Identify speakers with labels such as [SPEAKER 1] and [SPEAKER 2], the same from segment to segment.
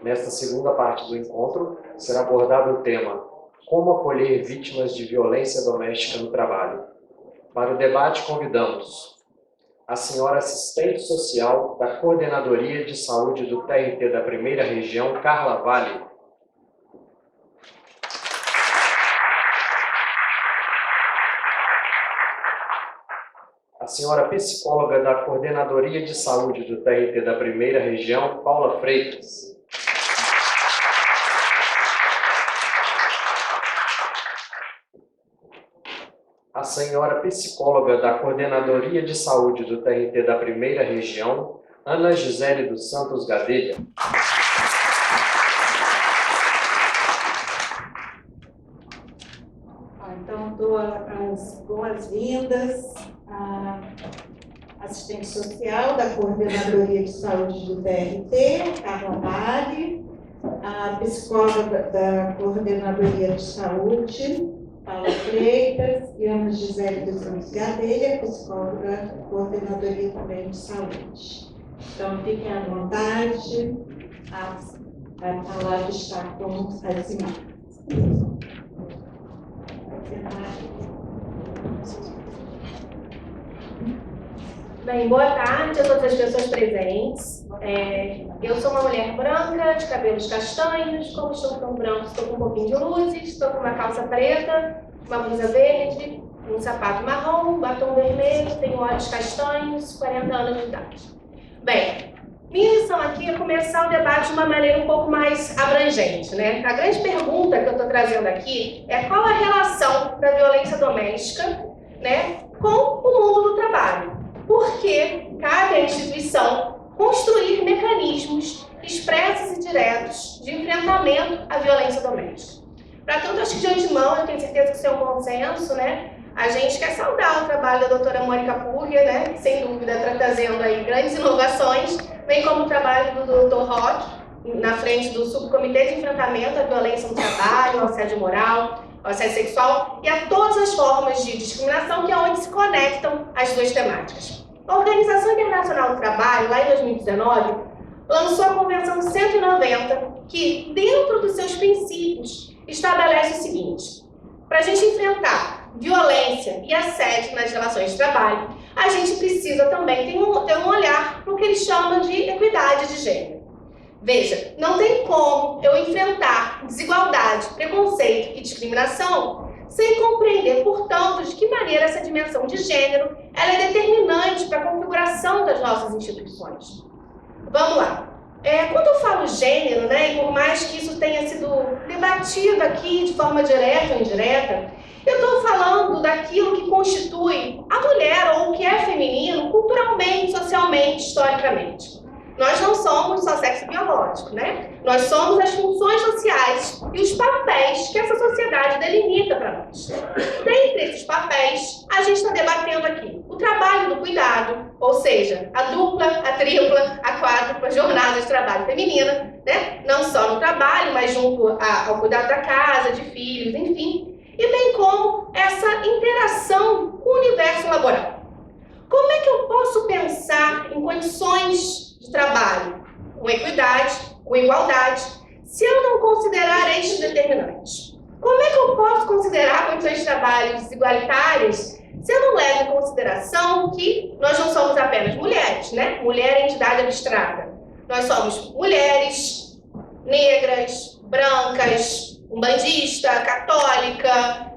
[SPEAKER 1] Nesta segunda parte do encontro, será abordado o tema Como acolher vítimas de violência doméstica no trabalho. Para o debate, convidamos a senhora assistente social da Coordenadoria de Saúde do TRT da Primeira Região, Carla Vale. A senhora psicóloga da Coordenadoria de Saúde do TRT da Primeira Região, Paula Freitas. A senhora psicóloga da Coordenadoria de Saúde do TRT da Primeira Região, Ana Gisele dos Santos Gadelha.
[SPEAKER 2] Então, dou as boas-vindas à assistente social da Coordenadoria de Saúde do TRT, Carla Vale, a psicóloga da Coordenadoria de Saúde, Paula Freitas, e Ana Gisele dos Santos Gadelha, psicóloga da Coordenadoria também de Saúde. Então, fiquem à vontade, a palavra está com as imagens.
[SPEAKER 3] Bem, boa tarde a todas as pessoas presentes. Eu sou uma mulher branca, de cabelos castanhos. Como estou tão branco, estou com um pouquinho de luzes, estou com uma calça preta, uma blusa verde, um sapato marrom, um batom vermelho, tenho olhos castanhos, 40 anos de idade. Bem, minha missão aqui é começar o debate de uma maneira um pouco mais abrangente, né? A grande pergunta que eu estou trazendo aqui é qual a relação da violência doméstica, né, com o mundo do trabalho. Porque cabe à instituição construir mecanismos expressos e diretos de enfrentamento à violência doméstica. Para tanto, acho que de antemão, eu tenho certeza que isso é um consenso, né? A gente quer saudar o trabalho da doutora Mônica Purria, né? Que sem dúvida está trazendo aí grandes inovações, bem como o trabalho do doutor Roque, na frente do Subcomitê de Enfrentamento à Violência no Trabalho, ao assédio moral, ao assédio sexual e a todas as formas de discriminação, que é onde se conectam as duas temáticas. A Organização Internacional do Trabalho, lá em 2019, lançou a Convenção 190, que, dentro dos seus princípios, estabelece o seguinte: para a gente enfrentar violência e assédio nas relações de trabalho, a gente precisa também ter um olhar para o que eles chamam de equidade de gênero. Veja, não tem como eu enfrentar desigualdade, preconceito e discriminação sem compreender, portanto, de que maneira essa dimensão de gênero ela é determinante para a configuração das nossas instituições. Vamos lá. Quando eu falo gênero, né, e por mais que isso tenha sido debatido aqui de forma direta ou indireta, eu estou falando daquilo que constitui a mulher ou o que é feminino culturalmente, socialmente, historicamente. Nós não somos só sexo biológico, né? Nós somos as funções sociais e os papéis que essa sociedade delimita para nós. Dentre esses papéis, a gente está debatendo aqui o trabalho do cuidado, ou seja, a dupla, a tripla, a quádrupla jornada de trabalho feminina, né? Não só no trabalho, mas junto ao cuidado da casa, de filhos, enfim. E bem como essa interação com o universo laboral. Como é que eu posso pensar em condições de trabalho com equidade, com igualdade, se eu não considerar estes determinantes? Como é que eu posso considerar condições de trabalho desigualitárias se eu não levo em consideração que nós não somos apenas mulheres, né? Mulher é entidade abstrata. Nós somos mulheres, negras, brancas, umbandista, católica,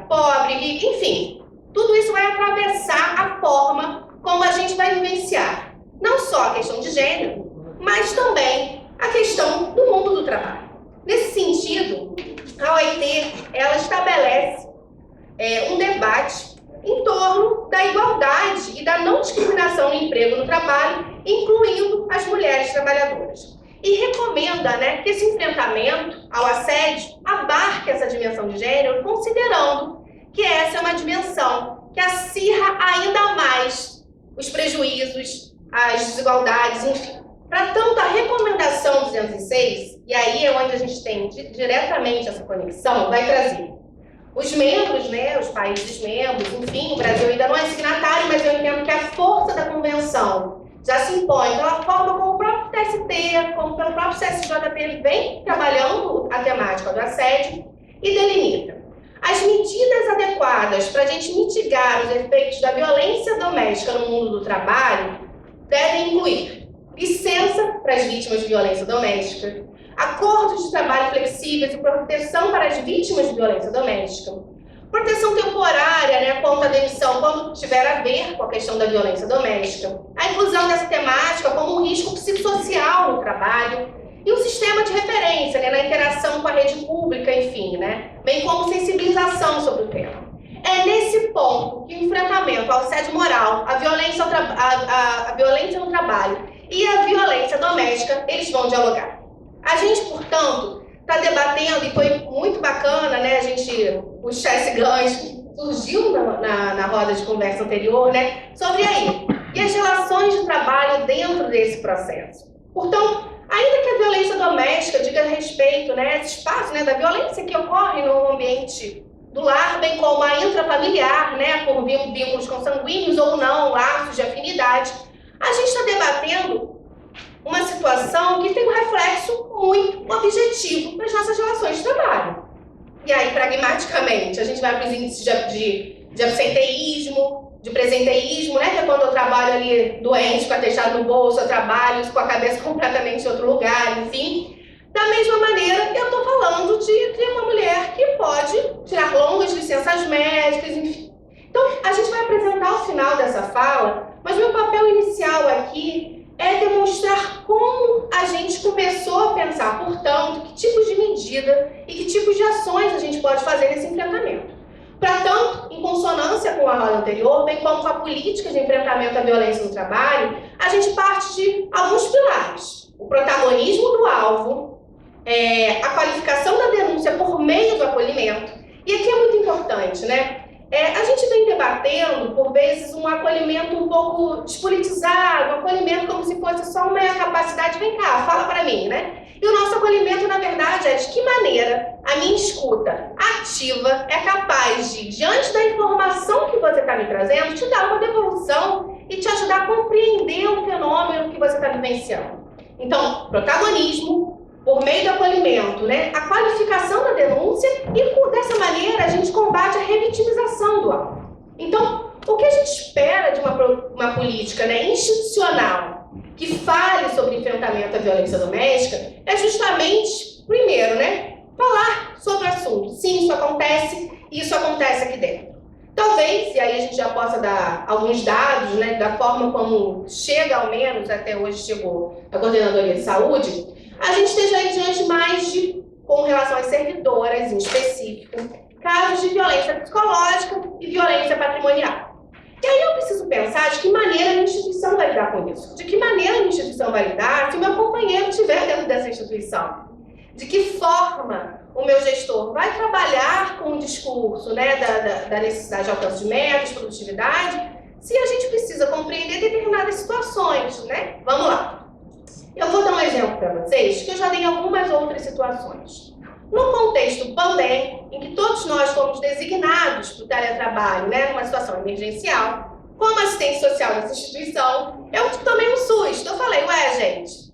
[SPEAKER 3] pobre, rica, enfim. Tudo isso vai atravessar a forma como a gente vai vivenciar não só a questão de gênero, mas também a questão do mundo do trabalho. Nesse sentido, a OIT ela estabelece um debate em torno da igualdade e da não discriminação no emprego no trabalho, incluindo as mulheres trabalhadoras. E recomenda, né, que esse enfrentamento ao assédio abarque essa dimensão de gênero, considerando que essa é uma dimensão que acirra ainda mais os prejuízos, as desigualdades, enfim. Para tanto, a recomendação 206, e aí é onde a gente tem diretamente essa conexão, vai trazer os membros, né, os países membros, enfim, o Brasil ainda não é signatário, mas eu entendo que a força da convenção já se impõe pela forma como o próprio TST, como pelo próprio CSJP, ele vem trabalhando a temática do assédio e delimita as medidas adequadas para a gente mitigar os efeitos da violência doméstica no mundo do trabalho devem incluir licença para as vítimas de violência doméstica, acordos de trabalho flexíveis e proteção para as vítimas de violência doméstica, proteção temporária, né, contra a demissão quando tiver a ver com a questão da violência doméstica, a inclusão dessa temática como um risco psicossocial no trabalho e um sistema de referência, né, na interação com a rede pública, enfim, né, bem como sensibilização sobre o tema. É nesse ponto que o enfrentamento ao assédio moral, a violência no trabalho e a violência doméstica, eles vão dialogar. A gente, portanto, está debatendo, e foi muito bacana, né, a gente puxar esse gancho, surgiu na roda de conversa anterior, né, sobre aí, e as relações de trabalho dentro desse processo. Portanto, ainda que a violência doméstica diga respeito, né, esse espaço, né, da violência que ocorre no ambiente do lar, bem como a intrafamiliar, né, por vínculos consanguíneos ou não, laços de afinidade, a gente está debatendo uma situação que tem um reflexo muito objetivo nas nossas relações de trabalho. E aí, pragmaticamente, a gente vai para os índices de absenteísmo, de presenteísmo, né, que é quando eu trabalho ali doente, com atestado no bolso, eu trabalho com a cabeça completamente em outro lugar, enfim. Da mesma maneira, eu estou falando de uma mulher que pode tirar longas licenças médicas, enfim. Então, a gente vai apresentar o final dessa fala, mas meu papel inicial aqui é demonstrar como a gente começou a pensar, portanto, que tipos de medida e que tipos de ações a gente pode fazer nesse enfrentamento. Para tanto, em consonância com a roda anterior, bem como com a política de enfrentamento à violência no trabalho, a gente parte de alguns pilares. O protagonismo do alvo, a qualificação da denúncia por meio do acolhimento. E aqui é muito importante, né? A gente vem debatendo, por vezes, um acolhimento um pouco despolitizado, um acolhimento como se fosse só uma capacidade, vem cá, fala para mim, né? E o nosso acolhimento, na verdade, é de que maneira a minha escuta ativa é capaz de, diante da informação que você está me trazendo, te dar uma devolução e te ajudar a compreender o fenômeno que você está vivenciando. Então, protagonismo, por meio do acolhimento, né, a qualificação da denúncia e, dessa maneira, a gente combate a revitimização do alvo. Então, o que a gente espera de uma política, né, institucional que fale sobre enfrentamento à violência doméstica é justamente, primeiro, né, falar sobre o assunto. Sim, isso acontece e isso acontece aqui dentro. Talvez, e aí a gente já possa dar alguns dados, né, da forma como chega, ao menos, até hoje chegou a Coordenadoria de Saúde, a gente esteja aí diante mais de, com relação às servidoras em específico, casos de violência psicológica e violência patrimonial. E aí eu preciso pensar de que maneira a instituição vai lidar com isso. De que maneira a instituição vai lidar se o meu companheiro estiver dentro dessa instituição. De que forma o meu gestor vai trabalhar com o discurso, né, da necessidade de alcance de metas, produtividade, se a gente precisa compreender determinadas situações, né? Vamos lá. Eu vou dar um exemplo para vocês, que eu já dei em algumas outras situações. No contexto pandêmico, em que todos nós fomos designados para o teletrabalho, né, numa situação emergencial, como assistente social dessa instituição, eu tomei um susto. Eu falei, ué, gente,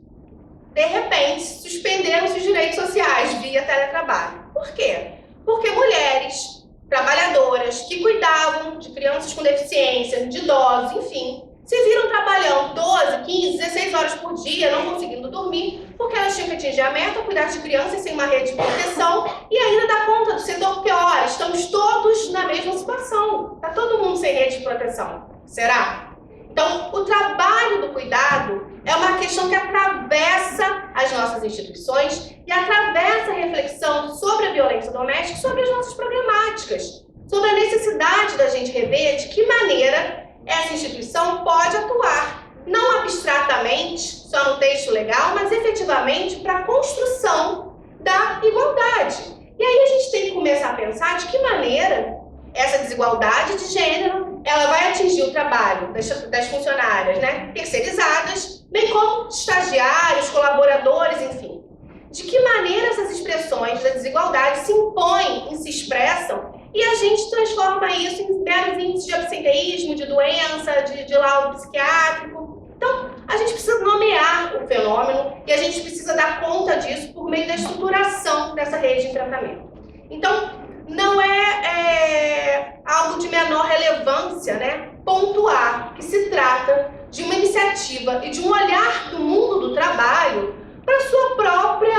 [SPEAKER 3] de repente, suspenderam-se os direitos sociais via teletrabalho. Por quê? Porque mulheres trabalhadoras que cuidavam de crianças com deficiência, de idosos, enfim, se viram trabalhando 12, 15, 16 horas por dia, não conseguindo dormir, porque elas tinham que atingir a meta, cuidar de crianças sem uma rede de proteção e ainda dar conta do setor, porque, olha, estamos todos na mesma situação. Está todo mundo sem rede de proteção. Será? Então, o trabalho do cuidado é uma questão que atravessa as nossas instituições e atravessa a reflexão sobre a violência doméstica, sobre as nossas problemáticas, sobre a necessidade da gente rever de que maneira essa instituição pode atuar, não abstratamente, só no texto legal, mas efetivamente para a construção da igualdade. E aí a gente tem que começar a pensar de que maneira essa desigualdade de gênero ela vai atingir o trabalho das funcionárias, né, terceirizadas, bem como estagiários, colaboradores, enfim. De que maneira essas expressões da desigualdade se impõem e se expressam e a gente transforma isso em meros índices de absenteísmo, de doença, de laudo psiquiátrico. Então, a gente precisa nomear o fenômeno e a gente precisa dar conta disso por meio da estruturação dessa rede de enfrentamento. Então, não é algo de menor relevância, né, pontuar que se trata de uma iniciativa e de um olhar do mundo do trabalho para sua própria,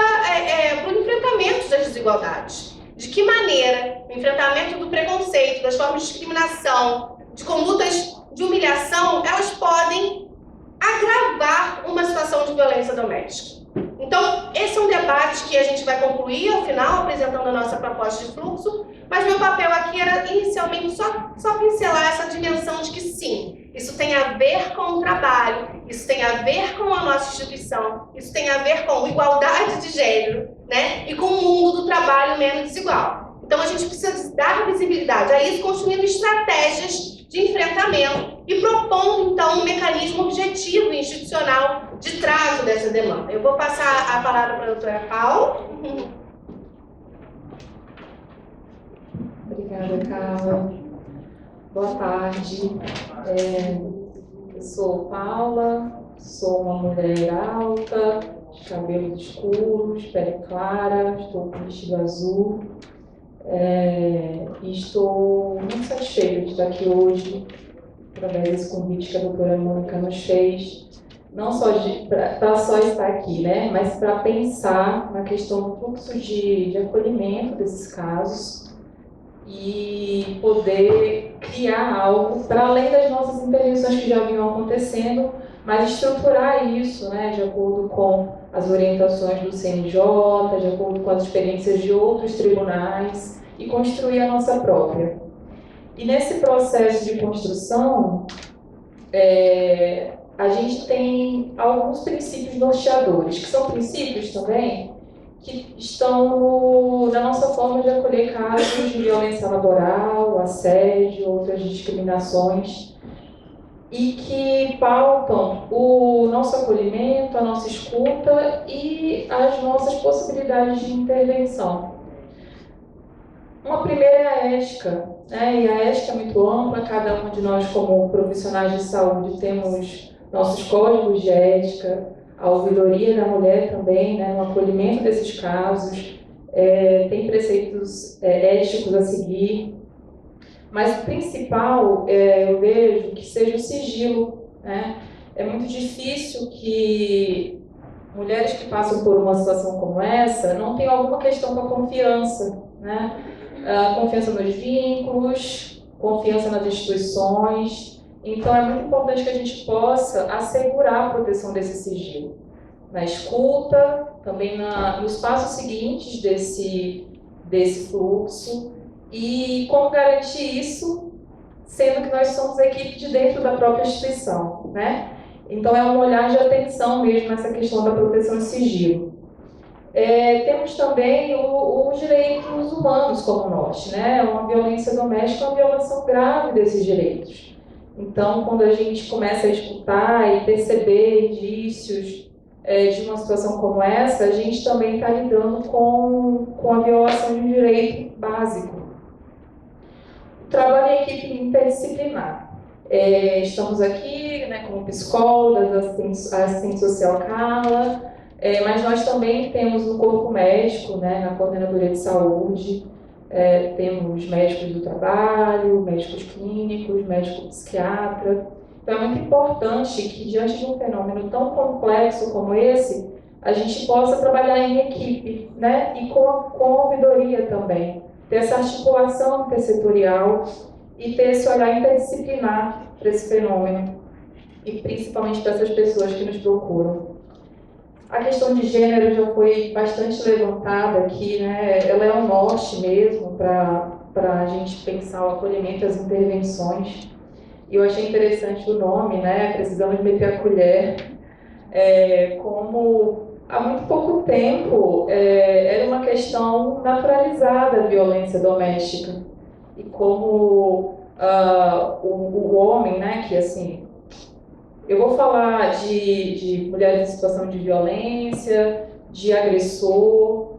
[SPEAKER 3] para o enfrentamento das desigualdades. De que maneira o enfrentamento do preconceito, das formas de discriminação, de condutas de humilhação, elas podem agravar uma situação de violência doméstica. Então, esse é um debate que a gente vai concluir ao final, apresentando a nossa proposta de fluxo, mas meu papel aqui era inicialmente só pincelar essa dimensão de que sim, isso tem a ver com o trabalho, isso tem a ver com a nossa instituição, isso tem a ver com igualdade de gênero, né? E com um mundo do trabalho menos desigual. Então, a gente precisa dar visibilidade a isso, construindo estratégias de enfrentamento e propondo, então, um mecanismo objetivo e institucional de trato dessa demanda. Eu vou passar a palavra para a doutora Paula.
[SPEAKER 4] Obrigada, Carla. Boa tarde. Eu sou Paula, sou uma mulher alta, de cabelos escuros, pele clara, estou com vestido azul. E estou muito satisfeita de estar aqui hoje, através desse convite que a doutora Mônica nos fez, não só para só estar aqui, né, mas para pensar na questão do fluxo de acolhimento desses casos e poder criar algo para além das nossas intervenções que já vinham acontecendo, mas estruturar isso, né, de acordo com as orientações do CNJ, de acordo com as experiências de outros tribunais e construir a nossa própria. E nesse processo de construção, a gente tem alguns princípios norteadores, que são princípios também que estão na nossa forma de acolher casos de violência laboral, assédio, outras discriminações, e que pautam o nosso acolhimento, a nossa escuta e as nossas possibilidades de intervenção. Uma primeira é a ética, né? E a ética é muito ampla, cada um de nós como profissionais de saúde temos nossos códigos de ética, a ouvidoria da mulher também, né, no acolhimento desses casos, tem preceitos éticos a seguir, mas o principal, eu vejo que seja o sigilo, né? É muito difícil que mulheres que passam por uma situação como essa não tenham alguma questão com a confiança, né? Confiança nos vínculos, confiança nas instituições. Então, é muito importante que a gente possa assegurar a proteção desse sigilo. Na escuta, também nos passos seguintes desse fluxo. E como garantir isso, sendo que nós somos a equipe de dentro da própria instituição, né? Então, é um olhar de atenção mesmo nessa questão da proteção e sigilo. Temos também os direitos humanos como norte, né? Uma violência doméstica é uma violação grave desses direitos. Então, quando a gente começa a escutar e perceber indícios de uma situação como essa, a gente também está lidando com a violação de um direito básico. O trabalho em equipe interdisciplinar. Estamos aqui, né, como psicólogas, assistente social Carla, mas nós também temos no corpo médico, né, na coordenadoria de saúde, temos médicos do trabalho, médicos clínicos, médico psiquiatra. Então é muito importante que diante de um fenômeno tão complexo como esse, a gente possa trabalhar em equipe, né, e com a ouvidoria também, ter essa articulação intersetorial e ter esse olhar interdisciplinar para esse fenômeno e principalmente para essas pessoas que nos procuram. A questão de gênero já foi bastante levantada aqui, né? Ela é um norte mesmo para a gente pensar o acolhimento, as intervenções. E eu achei interessante o nome, né? Precisamos meter a colher. Como há muito pouco tempo era uma questão naturalizada a violência doméstica. E como o homem, né? Que assim, eu vou falar de mulheres em situação de violência, de agressor,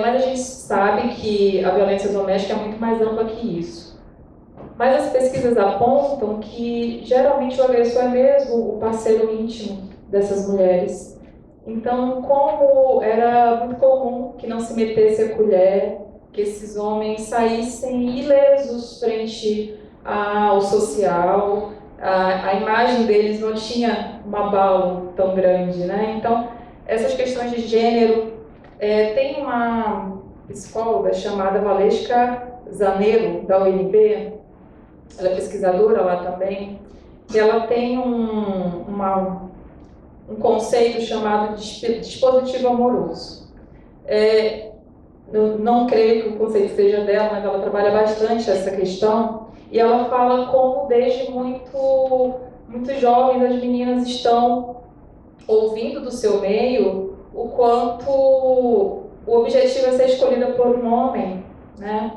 [SPEAKER 4] mas a gente sabe que a violência doméstica é muito mais ampla que isso. Mas as pesquisas apontam que geralmente o agressor é mesmo o parceiro íntimo, dessas mulheres. Então, como era muito comum que não se metesse a colher, que esses homens saíssem ilesos frente ao social, a imagem deles não tinha um abalo tão grande, né? Então, essas questões de gênero, tem uma psicóloga chamada Valesca Zanello, da UNB, ela é pesquisadora lá também, e ela tem um conceito chamado de dispositivo amoroso. Eu não creio que o conceito seja dela, mas ela trabalha bastante essa questão, e ela fala como desde muito jovens as meninas estão ouvindo do seu meio o quanto o objetivo é ser escolhida por um homem, né?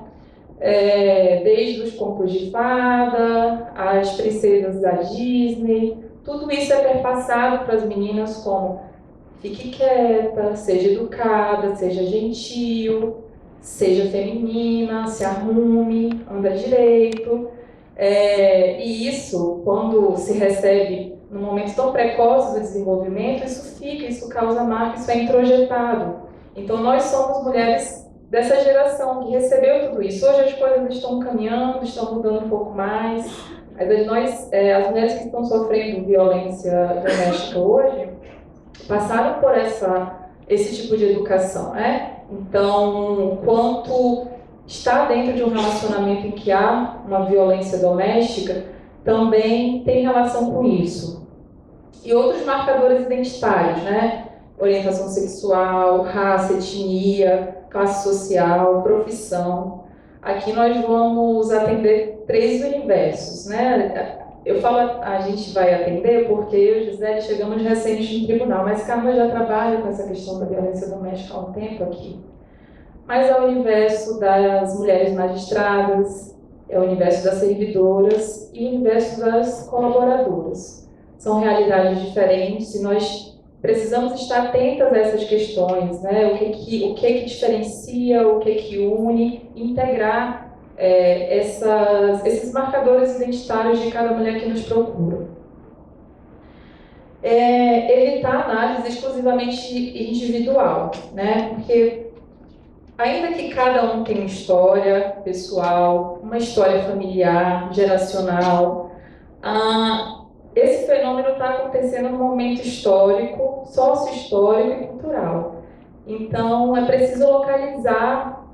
[SPEAKER 4] Desde os contos de fada, as princesas da Disney, tudo isso é perpassado para as meninas como fique quieta, seja educada, seja gentil, seja feminina, se arrume, anda direito. E isso, quando se recebe num momento tão precoce do desenvolvimento, isso causa marca, isso é introjetado. Então nós somos mulheres dessa geração que recebeu tudo isso. Hoje as coisas estão caminhando, estão mudando um pouco mais, mas as mulheres que estão sofrendo violência doméstica hoje passaram por esse tipo de educação, né? Então, quanto está dentro de um relacionamento em que há uma violência doméstica, também tem relação com isso. E outros marcadores identitários, né? Orientação sexual, raça, etnia, classe social, profissão. Aqui nós vamos atender 3 universos, né? Eu falo a gente vai atender porque eu e Gisele chegamos recentes no tribunal, mas Carla já trabalha com essa questão da violência doméstica há um tempo aqui. Mas é o universo das mulheres magistradas, é o universo das servidoras e o universo das colaboradoras. São realidades diferentes e nós precisamos estar atentas a essas questões, né? O que diferencia, o que une, integrar esses marcadores identitários de cada mulher que nos procura. Evitar análise exclusivamente individual, né? Porque ainda que cada um tenha uma história pessoal, uma história familiar, geracional, esse fenômeno está acontecendo num momento histórico, sócio-histórico e cultural. Então, é preciso localizar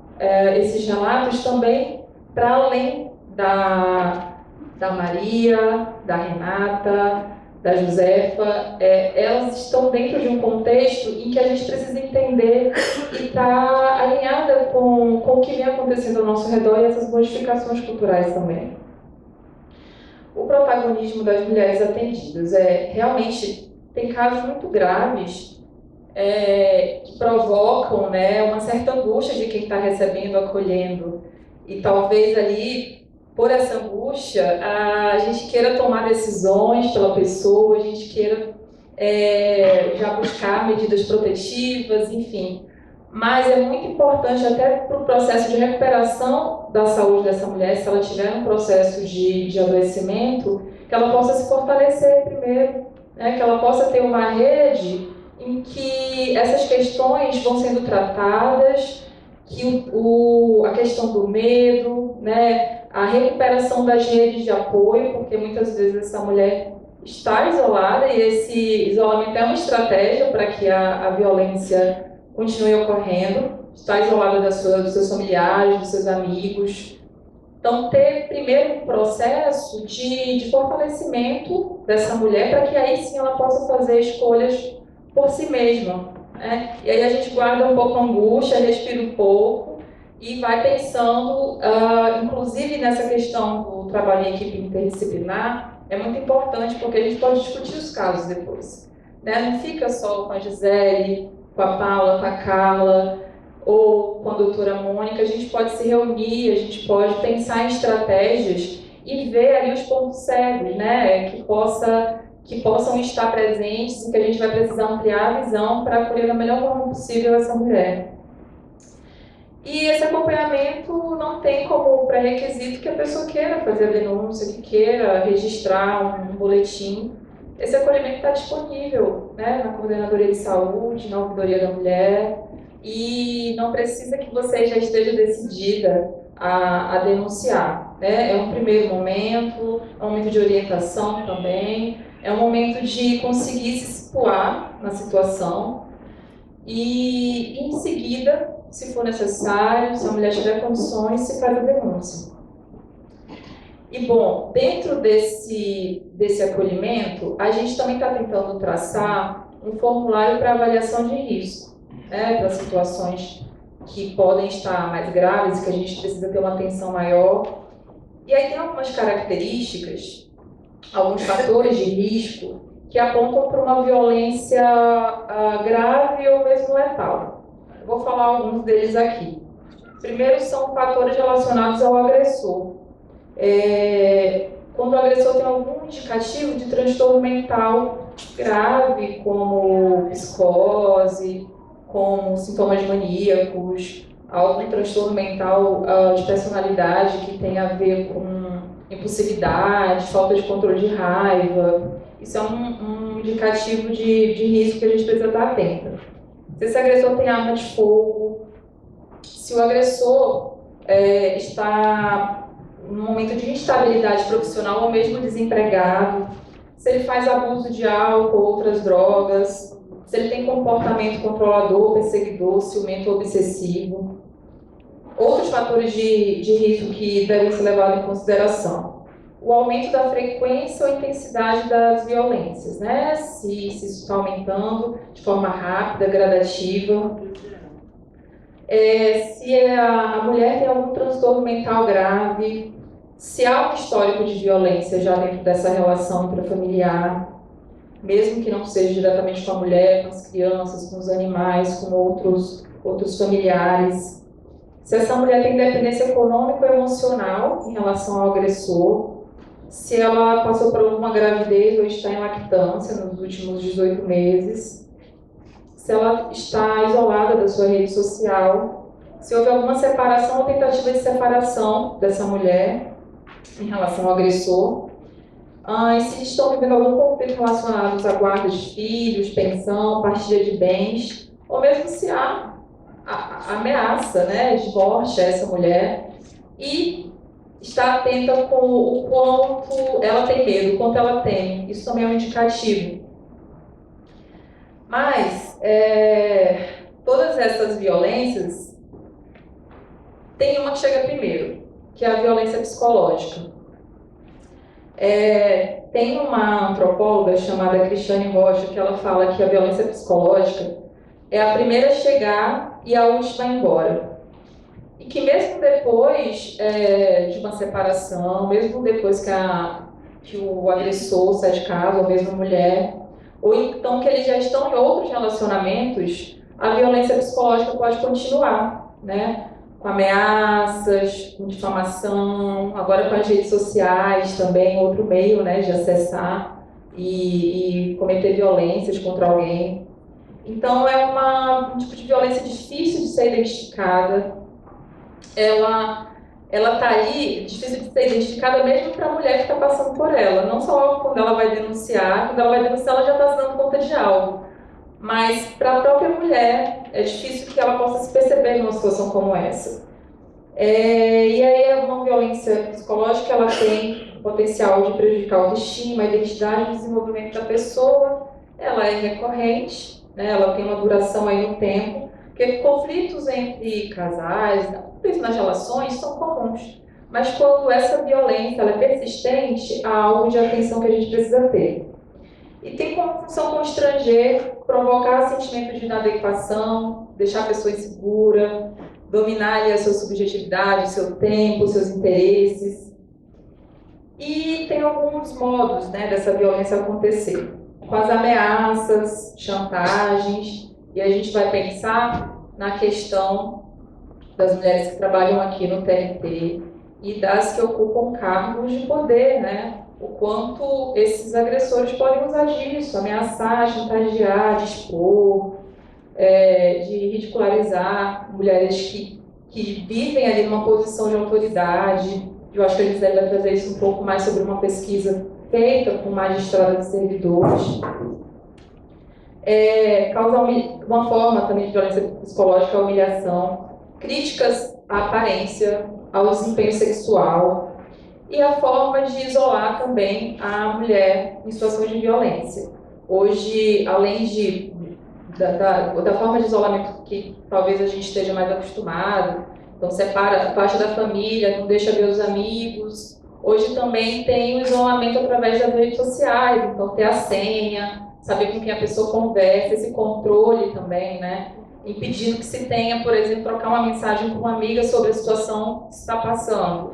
[SPEAKER 4] esses relatos também para além da Maria, da Renata, da Josefa. Elas estão dentro de um contexto em que a gente precisa entender e estar alinhada com o que vem acontecendo ao nosso redor e essas modificações culturais também. O protagonismo das mulheres atendidas realmente tem casos muito graves que provocam, né, uma certa angústia de quem está recebendo, acolhendo, e talvez ali, por essa angústia, a gente queira tomar decisões pela pessoa, a gente queira já buscar medidas protetivas, enfim. Mas é muito importante até para o processo de recuperação da saúde dessa mulher, se ela tiver um processo de adoecimento, que ela possa se fortalecer primeiro, né? Que ela possa ter uma rede em que essas questões vão sendo tratadas, que a questão do medo, né? A recuperação das redes de apoio, porque muitas vezes essa mulher está isolada e esse isolamento é uma estratégia para que a violência continue ocorrendo, está isolada dos seus familiares, dos seus amigos. Então, ter primeiro um processo de fortalecimento dessa mulher para que aí sim ela possa fazer escolhas por si mesma, né? E aí a gente guarda um pouco a angústia, respira um pouco e vai pensando, inclusive nessa questão do trabalho em equipe interdisciplinar, é muito importante porque a gente pode discutir os casos depois, né? Não fica só com a Gisele, com a Paula, com a Carla, ou com a doutora Mônica, a gente pode se reunir, a gente pode pensar em estratégias e ver ali os pontos cegos, né, que possam estar presentes e que a gente vai precisar ampliar a visão para acolher da melhor forma possível essa mulher. E esse acompanhamento não tem como pré-requisito que a pessoa queira fazer a denúncia, que queira registrar um boletim. esse acolhimento está disponível, né, na Coordenadoria de Saúde, na Ouvidoria da Mulher, e não precisa que você já esteja decidida a denunciar, né? É um primeiro momento, é um momento de orientação também, é um momento de conseguir se situar na situação e, em seguida, se for necessário, se a mulher tiver condições, se faz a denúncia. E, bom, dentro desse acolhimento, a gente também está tentando traçar um formulário para avaliação de risco, né, para situações que podem estar mais graves, que a gente precisa ter uma atenção maior. E aí tem algumas características, alguns fatores de risco que apontam para uma violência grave ou mesmo letal. Eu vou falar alguns deles aqui. Primeiro são fatores relacionados ao agressor. Quando o agressor tem algum indicativo de transtorno mental grave, como psicose, como sintomas maníacos, algum transtorno mental de personalidade que tem a ver com impulsividade, falta de controle de raiva. Isso é um indicativo de risco que a gente precisa estar atento. Se esse agressor tem arma de fogo, se o agressor está num momento de instabilidade profissional ou mesmo desempregado, se ele faz abuso de álcool ou outras drogas, se ele tem comportamento controlador, perseguidor, ciumento ou obsessivo. Outros fatores de risco que devem ser levados em consideração: o aumento da frequência ou intensidade das violências, né? Se isso está aumentando de forma rápida, gradativa. Se a mulher tem algum transtorno mental grave, se há um histórico de violência já dentro dessa relação intrafamiliar, mesmo que não seja diretamente com a mulher, com as crianças, com os animais, com outros familiares. Se essa mulher tem dependência econômica ou emocional em relação ao agressor, se ela passou por alguma gravidez ou está em lactância nos últimos 18 meses, se ela está isolada da sua rede social, se houve alguma separação ou tentativa de separação dessa mulher em relação ao agressor, e se estão vivendo algum conflito relacionado à guarda de filhos, pensão, partilha de bens, ou mesmo se há ameaça, né, de morte a essa mulher, e está atenta com o quanto ela tem medo, o quanto ela teme. Isso também é um indicativo. Mas todas essas violências, tem uma que chega primeiro, que é a violência psicológica. Tem uma antropóloga chamada Cristiane Rocha que ela fala que a violência psicológica é a primeira a chegar e a última a ir embora. E que mesmo depois de uma separação, mesmo depois que o agressor sai de casa, ou mesmo a mulher, ou então que eles já estão em outros relacionamentos, a violência psicológica pode continuar, né? Com ameaças, com difamação, agora com as redes sociais também, outro meio, né, de acessar e cometer violências contra alguém. Então é um tipo de violência difícil de ser identificada. Ela está aí, difícil de ser identificada mesmo para a mulher que está passando por ela. Não só quando ela vai denunciar, quando ela vai denunciar ela já está se dando conta de algo. Mas para a própria mulher é difícil que ela possa se perceber numa situação como essa. E aí uma violência psicológica, ela tem o potencial de prejudicar a autoestima, a identidade e o desenvolvimento da pessoa. Ela é recorrente, né? Ela tem uma duração aí no tempo, porque conflitos entre casais, nas relações, são comuns. Mas quando essa violência ela é persistente, há algo de atenção que a gente precisa ter. E tem como função constranger, provocar sentimento de inadequação, deixar a pessoa insegura, dominar ali a sua subjetividade, o seu tempo, os seus interesses. E tem alguns modos, né, dessa violência acontecer. Com as ameaças, chantagens, e a gente vai pensar na questão das mulheres que trabalham aqui no TRT e das que ocupam cargos de poder, né? O quanto esses agressores podem usar disso, ameaçar, chantagear, dispor, de ridicularizar mulheres que vivem ali numa posição de autoridade. Eu acho que a Gisele vai trazer isso um pouco mais sobre uma pesquisa feita com magistrados e servidores. Causa uma forma também de violência psicológica, a humilhação, críticas à aparência, ao desempenho sexual e a forma de isolar também a mulher em situações de violência. Hoje, além da forma de isolamento que talvez a gente esteja mais acostumado, então separa parte da família, não deixa ver os amigos. Hoje também tem o isolamento através das redes sociais, então ter a senha, saber com quem a pessoa conversa, esse controle também, né? Impedindo que se tenha, por exemplo, trocar uma mensagem com uma amiga sobre a situação que está passando.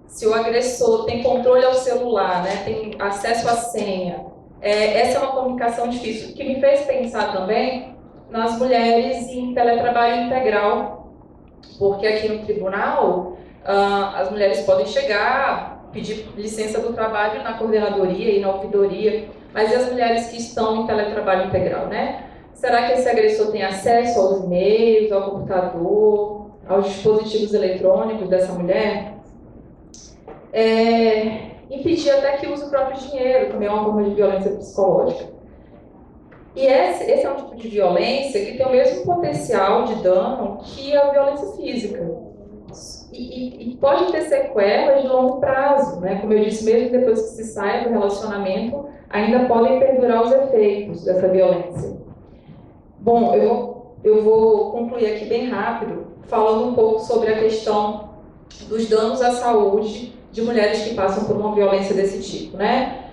[SPEAKER 4] Se o agressor tem controle ao celular, né, tem acesso à senha, essa é uma comunicação difícil. O que me fez pensar também nas mulheres em teletrabalho integral, porque aqui no tribunal as mulheres podem chegar, pedir licença do trabalho na coordenadoria e na ouvidoria, mas e as mulheres que estão em teletrabalho integral, né? Será que esse agressor tem acesso aos e-mails, ao computador, aos dispositivos eletrônicos dessa mulher? Impedir até que use o próprio dinheiro, também é uma forma de violência psicológica. E esse é um tipo de violência que tem o mesmo potencial de dano que a violência física. E pode ter sequelas de longo prazo, né? Como eu disse, mesmo depois que se sai do relacionamento, ainda podem perdurar os efeitos dessa violência. Bom, eu vou concluir aqui bem rápido, falando um pouco sobre a questão dos danos à saúde de mulheres que passam por uma violência desse tipo, né?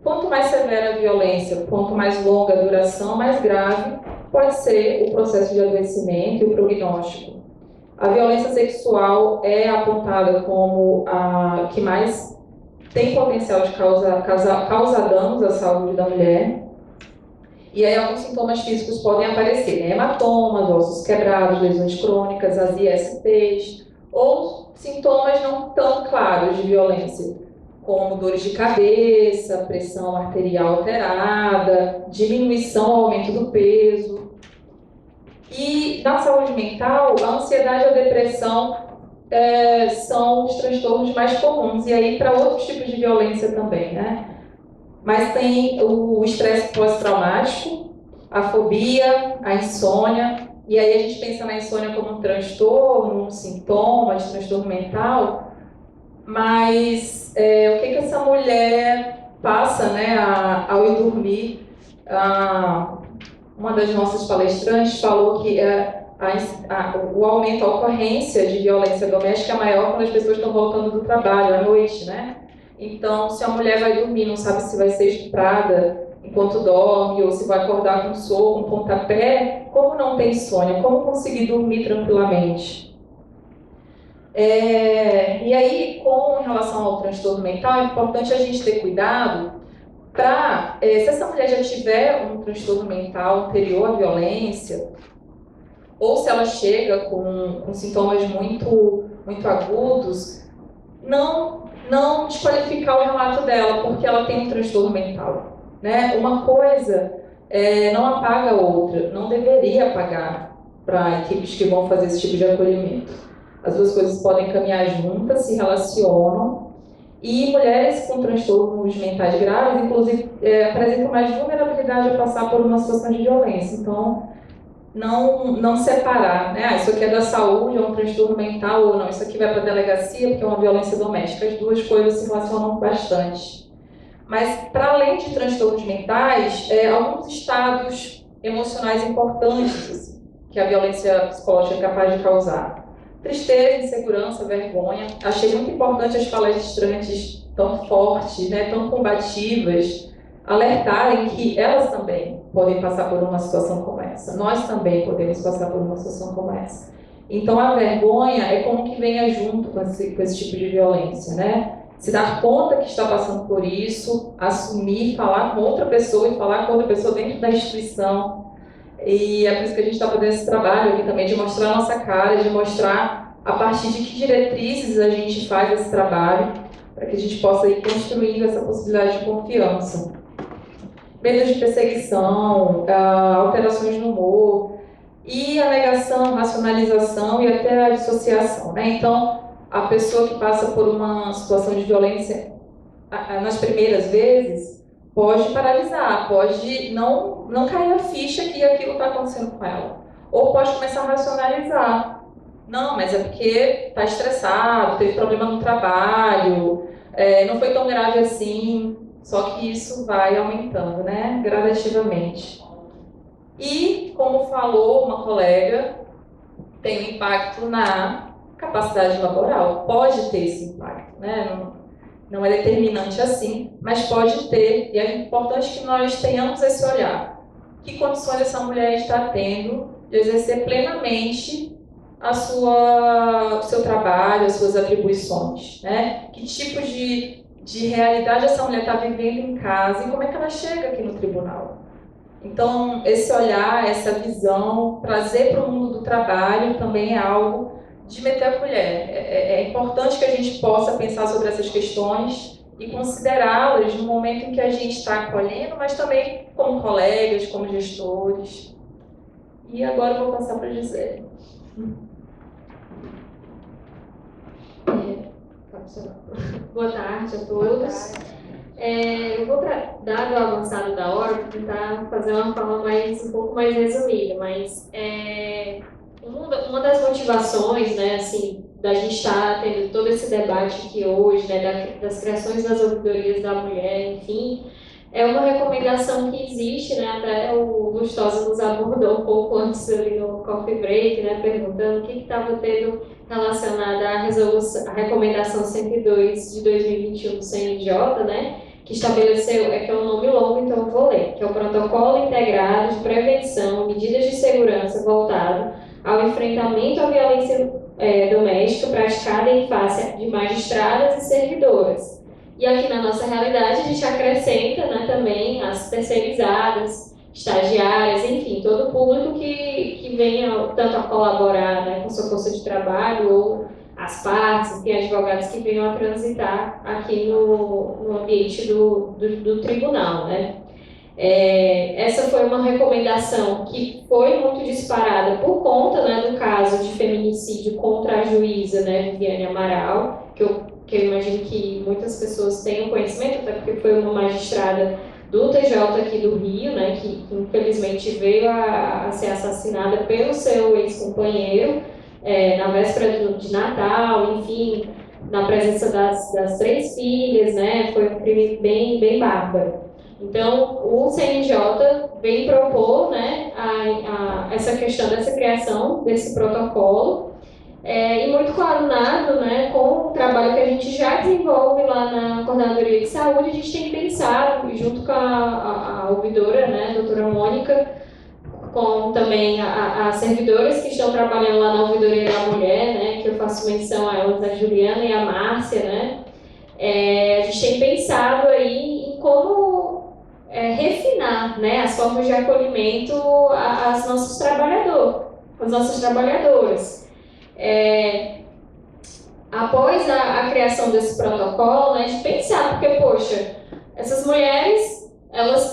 [SPEAKER 4] Quanto mais severa a violência, quanto mais longa a duração, mais grave pode ser o processo de adoecimento e o prognóstico. A violência sexual é apontada como a que mais tem potencial de causar danos à saúde da mulher. E aí alguns sintomas físicos podem aparecer, né? Hematomas, ossos quebrados, lesões crônicas, as ISTs, ou sintomas não tão claros de violência, como dores de cabeça, pressão arterial alterada, diminuição ou aumento do peso. E na saúde mental, a ansiedade e a depressão são os transtornos mais comuns, e aí para outros tipos de violência também, né? Mas tem o estresse pós-traumático, a fobia, a insônia, e aí a gente pensa na insônia como um transtorno, um sintoma de transtorno mental, mas o que essa mulher passa, né, ao ir dormir? Uma das nossas palestrantes falou que o aumento, a ocorrência de violência doméstica é maior quando as pessoas estão voltando do trabalho à noite, né? Então, se a mulher vai dormir, não sabe se vai ser estuprada enquanto dorme, ou se vai acordar com um soco, um pontapé, como não tem insônia? Como conseguir dormir tranquilamente? E aí, em relação ao transtorno mental, é importante a gente ter cuidado para, se essa mulher já tiver um transtorno mental anterior à violência, ou se ela chega com sintomas muito, muito agudos, não desqualificar o relato dela, porque ela tem um transtorno mental, né? Uma coisa não apaga a outra, não deveria apagar para equipes que vão fazer esse tipo de acolhimento. As duas coisas podem caminhar juntas, se relacionam, e mulheres com transtornos mentais graves, inclusive, apresentam mais vulnerabilidade a passar por uma situação de violência. Então, não separar, né? Isso aqui é da saúde, é um transtorno mental, ou não, isso aqui vai para a delegacia porque é uma violência doméstica. As duas coisas se relacionam bastante. Mas, para além de transtornos mentais, alguns estados emocionais importantes assim, que a violência psicológica é capaz de causar. Tristeza, insegurança, vergonha. Achei muito importante as palestrantes tão fortes, né, tão combativas, alertarem que elas também podem passar por uma situação como essa. Nós também podemos passar por uma situação como essa. Então, a vergonha é como que venha junto com esse tipo de violência, né? Se dar conta que está passando por isso, assumir, falar com outra pessoa e falar com outra pessoa dentro da instituição. E é por isso que a gente está fazendo esse trabalho aqui também, de mostrar a nossa cara, de mostrar a partir de que diretrizes a gente faz esse trabalho, para que a gente possa ir construindo essa possibilidade de confiança. Medo de perseguição, alterações no humor, e a negação, racionalização e até a dissociação, né? Então, a pessoa que passa por uma situação de violência nas primeiras vezes, pode paralisar, pode não cair a ficha que aquilo está acontecendo com ela. Ou pode começar a racionalizar. Não, mas é porque está estressado, teve problema no trabalho, não foi tão grave assim, só que isso vai aumentando, né, gradativamente. E, como falou uma colega, tem um impacto na capacidade laboral, pode ter esse impacto, né? Não é determinante assim, mas pode ter, e é importante que nós tenhamos esse olhar. Que condições essa mulher está tendo de exercer plenamente o seu trabalho, as suas atribuições, né? Que tipo de realidade essa mulher está vivendo em casa e como é que ela chega aqui no tribunal. Então, esse olhar, essa visão, trazer para o mundo do trabalho também é algo de meter a colher. É importante que a gente possa pensar sobre essas questões e considerá-las no momento em que a gente está acolhendo, mas também como colegas, como gestores. E agora eu vou passar para a Gisele.
[SPEAKER 5] Boa tarde a todos. Eu vou, dado o avançado da hora, tentar fazer uma forma um pouco mais resumida, mas uma das motivações, né, assim, da gente estar tendo todo esse debate aqui hoje, né, das criações das ouvidorias da mulher, enfim, é uma recomendação que existe, né, até o Lustosa nos abordou um pouco antes ali no coffee break, né, perguntando o que estava tendo relacionado à recomendação 102 de 2021 do CNJ, né, que estabeleceu, que é um nome longo, então eu vou ler, que é o Protocolo Integrado de Prevenção, Medidas de Segurança voltado ao enfrentamento à violência doméstica praticada em face de magistradas e servidoras. E aqui na nossa realidade a gente acrescenta, né, também as terceirizadas, estagiárias, enfim, todo o público que venha tanto a colaborar, né, com sua força de trabalho ou as partes, enfim, advogados que venham a transitar aqui no ambiente do tribunal, né. Essa foi uma recomendação que foi muito disparada por conta, né, do caso de feminicídio contra a juíza, né, Viviane Amaral, que eu imagino que muitas pessoas tenham conhecimento, até porque foi uma magistrada do TJ aqui do Rio, né, que infelizmente veio a ser assassinada pelo seu ex-companheiro, na véspera de Natal, enfim, na presença das 3 filhas, né, foi um crime bem bárbaro. Então, o CNJ vem propor, né, essa questão dessa criação desse protocolo, e muito coordenado, né, com o trabalho que a gente já desenvolve lá na Coordenadoria de Saúde. A gente tem pensado, junto com a ouvidora, né, a doutora Mônica, com também as servidoras que estão trabalhando lá na Ouvidoria da Mulher, né, que eu faço menção a elas, a Juliana e a Márcia, né. A gente tem pensado aí em como refinar, né, as formas de acolhimento às nossas trabalhadoras. Após a criação desse protocolo, né, de pensar, porque, poxa, essas mulheres, elas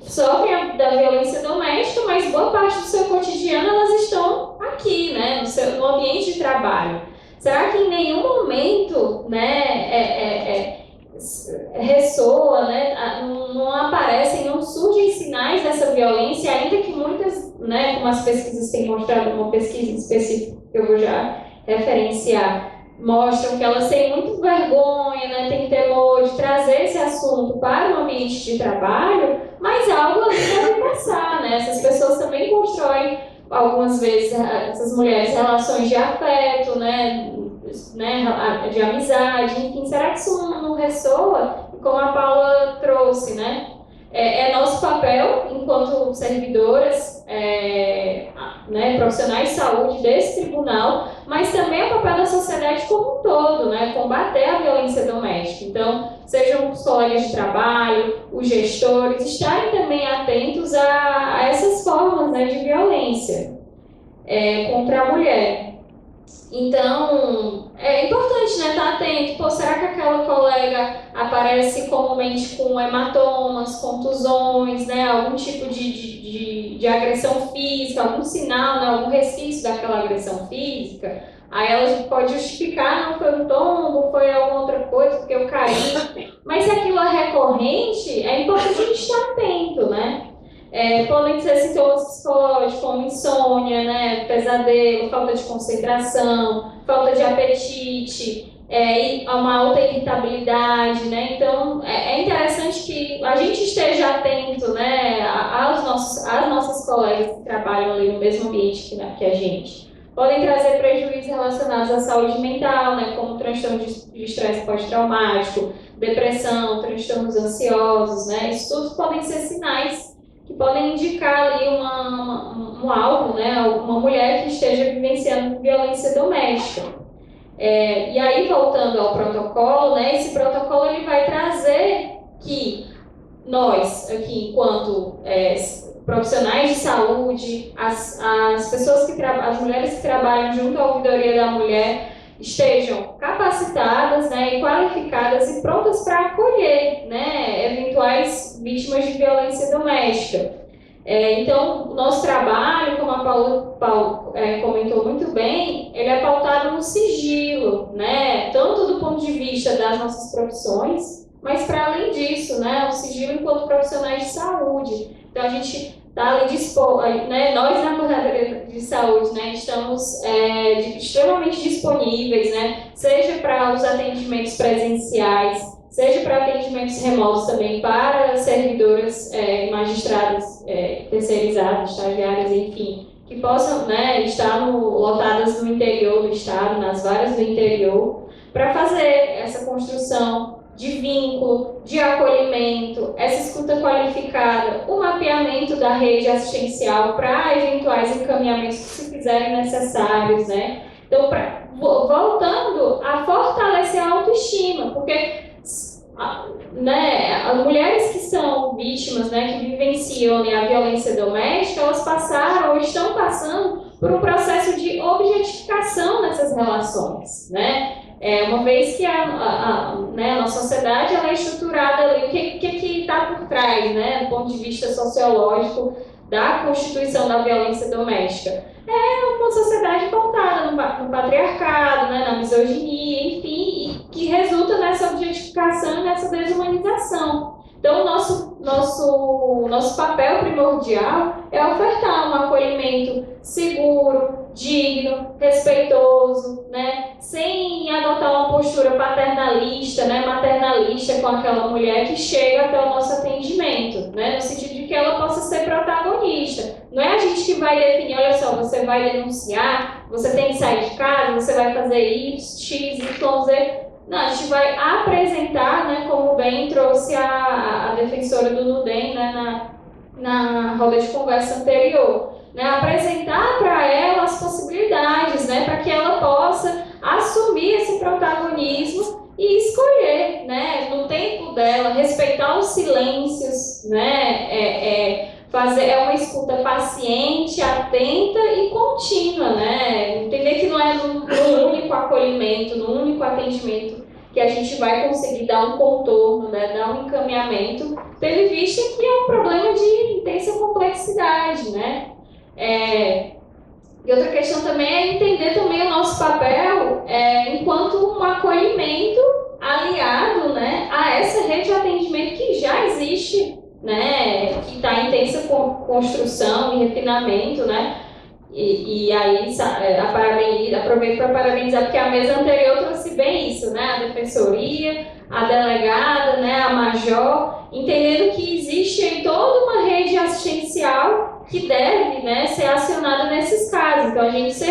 [SPEAKER 5] sofrem da violência doméstica, mas boa parte do seu cotidiano elas estão aqui, né, no ambiente de trabalho. Será que em nenhum momento, né, ressoa, né, não aparecem, não surgem sinais dessa violência, ainda que muitas, né, como as pesquisas têm mostrado, uma pesquisa específica que eu vou já referenciar, mostram que elas têm muito vergonha, né, têm temor de trazer esse assunto para o ambiente de trabalho, mas algo ali deve passar, né? Essas pessoas também constroem, algumas vezes, essas mulheres, relações de afeto, né, de amizade, enfim, será que isso não ressoa? Como a Paula trouxe, né? É nosso papel, enquanto servidoras, né, profissionais de saúde desse tribunal, mas também é o papel da sociedade como um todo, né, combater a violência doméstica. Então, sejam os colegas de trabalho, os gestores, estarem também atentos a essas formas, né, de violência contra a mulher. Então, é importante, né, estar atento. Pô, será que aquela colega aparece comumente com hematomas, contusões, né, algum tipo de agressão física, algum sinal, né, algum resquício daquela agressão física? Aí ela pode justificar, não foi um tombo, foi alguma outra coisa, porque eu caí. Mas se aquilo é recorrente, é importante a gente estar atento, né? Podem ser sintomas psicológicos, como insônia, né? Pesadelo, falta de concentração, falta de apetite, uma alta irritabilidade, né? Então, é interessante que a gente esteja atento, né, às nossas colegas que trabalham ali no mesmo ambiente que a gente. Podem trazer prejuízos relacionados à saúde mental, né, como transtorno de estresse pós-traumático, depressão, transtornos ansiosos, né? Isso tudo podem ser sinais que podem indicar ali um alvo, né, uma mulher que esteja vivenciando violência doméstica. E aí, voltando ao protocolo, né, esse protocolo ele vai trazer que nós, aqui, enquanto profissionais de saúde, as mulheres que trabalham junto à ouvidoria da mulher, estejam capacitadas, né, e qualificadas e prontas para acolher, né, eventuais vítimas de violência doméstica. Então, o nosso trabalho, como a Paula comentou muito bem, ele é pautado no sigilo, né, tanto do ponto de vista das nossas profissões, mas para além disso, né, o sigilo enquanto profissionais de saúde. Então, a gente está ali né, nós na coordenadoria de saúde, né, estamos extremamente disponíveis, né, seja para os atendimentos presenciais, seja para atendimentos remotos também para servidoras, magistradas terceirizadas, estagiárias, enfim, que possam, né, estar lotadas no interior do estado, nas varas do interior, para fazer essa construção de vínculo, de acolhimento, essa escuta qualificada, o mapeamento da rede assistencial para eventuais encaminhamentos que se fizerem necessários, né? Então, voltando a fortalecer a autoestima, porque né, as mulheres que são vítimas, né, que vivenciam a violência doméstica, elas passaram ou estão passando por um processo de objetificação nessas relações, né? Uma vez que a nossa sociedade ela é estruturada ali, o que está por trás, né, do ponto de vista sociológico da constituição da violência doméstica? É uma sociedade pautada no patriarcado, né, na misoginia, enfim, e que resulta nessa objetificação e nessa desumanização. Então, o nosso papel primordial é ofertar um acolhimento seguro, digno, respeitoso, né, sem adotar uma postura paternalista, né, maternalista com aquela mulher que chega até o nosso atendimento, né, no sentido de que ela possa ser protagonista. Não é a gente que vai definir, olha só, você vai denunciar, você tem que sair de casa, você vai fazer isso, X, Y, Z. Não, a gente vai apresentar, né, como bem trouxe a defensora do NUDEM, né, na roda de conversa anterior, né, apresentar para ela as possibilidades, né, para que ela possa assumir esse protagonismo e escolher, né, no tempo dela, respeitar os silêncios, né, fazer uma escuta paciente, atenta e contínua, né? Entender que não é no único acolhimento, no único atendimento que a gente vai conseguir dar um contorno, né? Dar um encaminhamento, tendo em vista que é um problema de intensa complexidade, né? E outra questão também é entender também o nosso papel enquanto um acolhimento aliado, né, a essa rede de atendimento que já existe, né, que está em intensa construção e refinamento, né, e aí aproveito para parabenizar, porque a mesa anterior trouxe bem isso, né, a defensoria, a delegada, né, a major, entendendo que existe aí toda uma rede assistencial que deve, né, ser acionada nesses casos. Então, a gente ser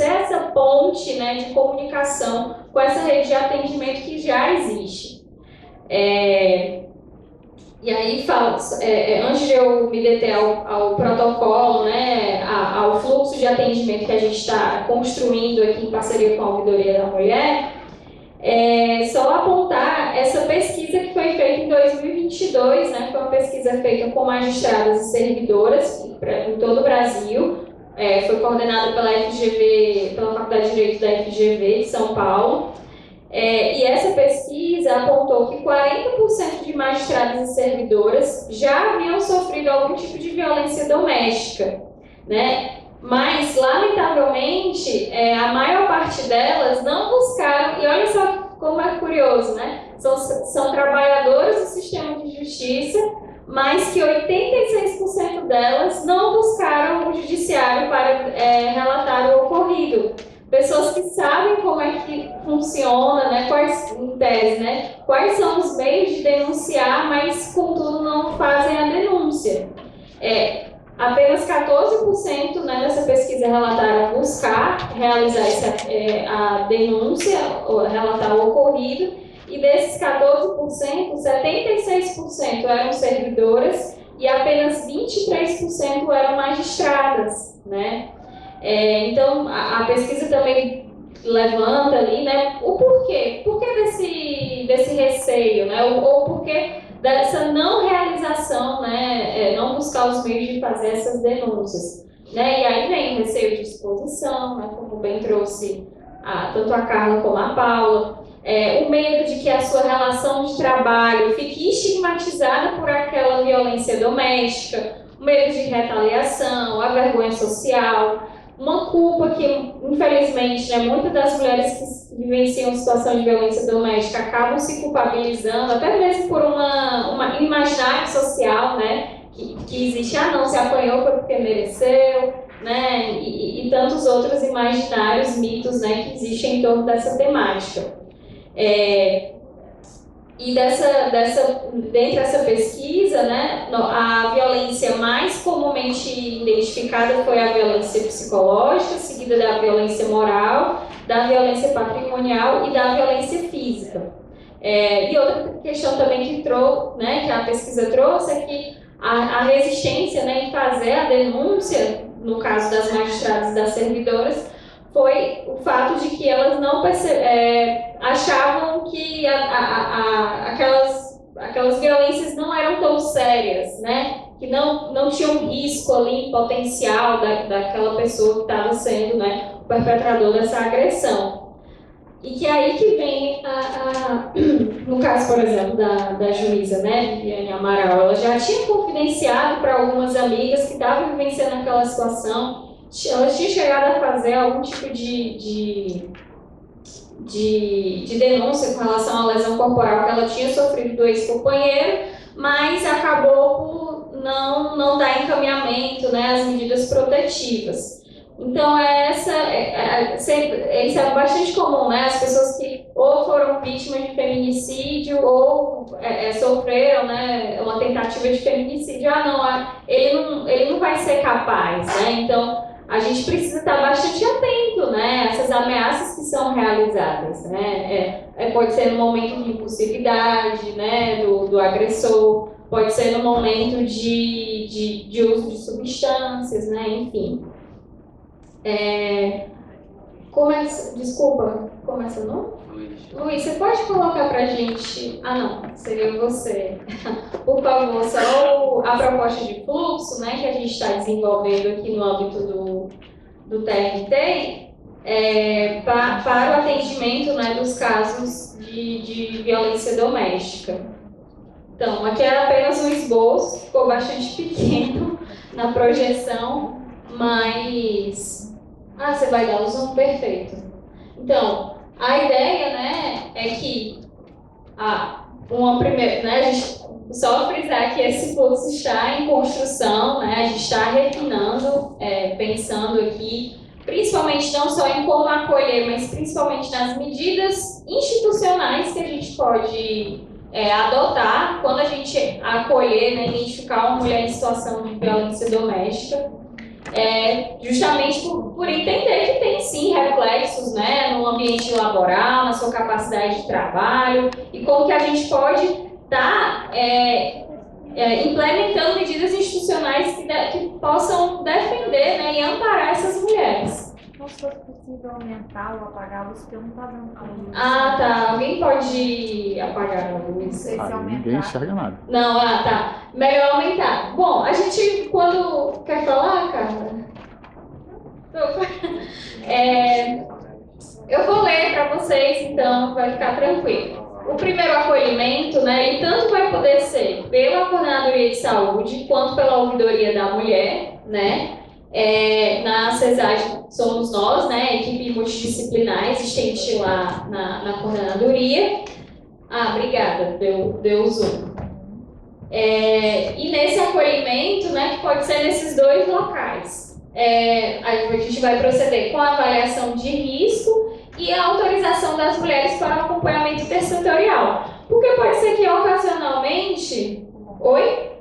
[SPEAKER 5] essa ponte, né, de comunicação com essa rede de atendimento que já existe. E aí, antes de eu me deter ao protocolo, né, ao fluxo de atendimento que a gente está construindo aqui em parceria com a Ouvidoria da Mulher, só apontar essa pesquisa que foi feita em 2022, né, foi uma pesquisa feita com magistradas e servidoras em todo o Brasil, foi coordenada pela FGV, pela Faculdade de Direito da FGV de São Paulo. E essa pesquisa apontou que 40% de magistradas e servidoras já haviam sofrido algum tipo de violência doméstica, né? Mas, lamentavelmente, a maior parte delas não buscaram, e olha só como é curioso, né? São trabalhadoras do sistema de justiça, mas que 86% delas não buscaram o judiciário para relatar o ocorrido. Pessoas que sabem como é que funciona, né, em tese, né, quais são os meios de denunciar, mas, contudo, não fazem a denúncia. Apenas 14%, né, dessa pesquisa relataram buscar realizar a denúncia, ou relatar o ocorrido, e desses 14%, 76% eram servidoras e apenas 23% eram magistradas, né? Então, a pesquisa também levanta ali, né, o porquê. Por que desse receio, né, ou porquê dessa não realização, né, não buscar os meios de fazer essas denúncias. Né? E aí vem o receio de exposição, né, como bem trouxe tanto a Carla como a Paula, o medo de que a sua relação de trabalho fique estigmatizada por aquela violência doméstica, o medo de retaliação, a vergonha social, uma culpa que, infelizmente, né, muitas das mulheres que vivenciam situação de violência doméstica acabam se culpabilizando, até mesmo por uma imaginário social, né, que existe, não, se apanhou foi porque mereceu, né, e tantos outros imaginários, mitos, né, que existem em torno dessa temática. E dentro dessa pesquisa, né, a violência mais comumente identificada foi a violência psicológica, seguida da violência moral, da violência patrimonial e da violência física. E outra questão também que a pesquisa trouxe é que a resistência, né, em fazer a denúncia, no caso das magistradas e das servidoras, foi o fato de que elas não achavam que aquelas violências não eram tão sérias, né? Que não tinham risco ali, potencial daquela pessoa que estava sendo, né, o perpetrador dessa agressão. E que aí que vem, no caso, por exemplo, da juíza, né, Viviane Amaral, ela já tinha confidenciado para algumas amigas que estavam vivenciando aquela situação. Ela tinha chegado a fazer algum tipo de denúncia com relação à lesão corporal que ela tinha sofrido do ex-companheiro, mas acabou por não dar encaminhamento, né, às medidas protetivas. Então, isso é bastante comum, né? As pessoas que ou foram vítimas de feminicídio ou sofreram, né, uma tentativa de feminicídio. Ele não vai ser capaz, né? Então, a gente precisa estar bastante atento, né, a essas ameaças que são realizadas, né? Pode ser no momento de impulsividade, né, do agressor, pode ser no momento de uso de substâncias, né, enfim. Desculpa, começa o nome? Luiz, você pode colocar pra gente... não, seria você. Por favor, só a proposta de fluxo, né, que a gente está desenvolvendo aqui no âmbito do TRT, para o atendimento, né, dos casos de violência doméstica. Então, aqui era apenas um esboço, ficou bastante pequeno na projeção, mas... você vai dar o zoom, perfeito. Então, a ideia, né, é que né, a gente só frisar que esse fluxo está em construção, né, a gente está refinando, pensando aqui, principalmente não só em como acolher, mas principalmente nas medidas institucionais que a gente pode adotar quando a gente acolher, né, identificar uma mulher em situação de violência doméstica. Justamente por entender que tem sim reflexos, né, no ambiente laboral, na sua capacidade de trabalho, e como que a gente pode estar implementando medidas institucionais que possam defender, né, e amparar essas mulheres.
[SPEAKER 6] Não se fosse possível aumentar ou apagar a luz, porque eu não estava vendo a luz.
[SPEAKER 5] Tá. Alguém pode apagar a luz?
[SPEAKER 6] Não sei se aumentar.
[SPEAKER 7] Ninguém enxerga nada.
[SPEAKER 5] Não, tá. Melhor aumentar. Bom, a gente, quando... Quer falar, Carla? Eu vou ler para vocês, então, vai ficar tranquilo. O primeiro acolhimento, né, ele tanto vai poder ser pela Coordenadoria de Saúde, quanto pela Ouvidoria da Mulher, né, Na CESAG somos nós, né, equipe multidisciplinar existente lá na coordenadoria. Obrigada, deu zoom. E nesse acolhimento, né, que pode ser nesses 2 locais, a gente vai proceder com a avaliação de risco e a autorização das mulheres para o acompanhamento intersetorial. Porque pode ser que ocasionalmente... Oi?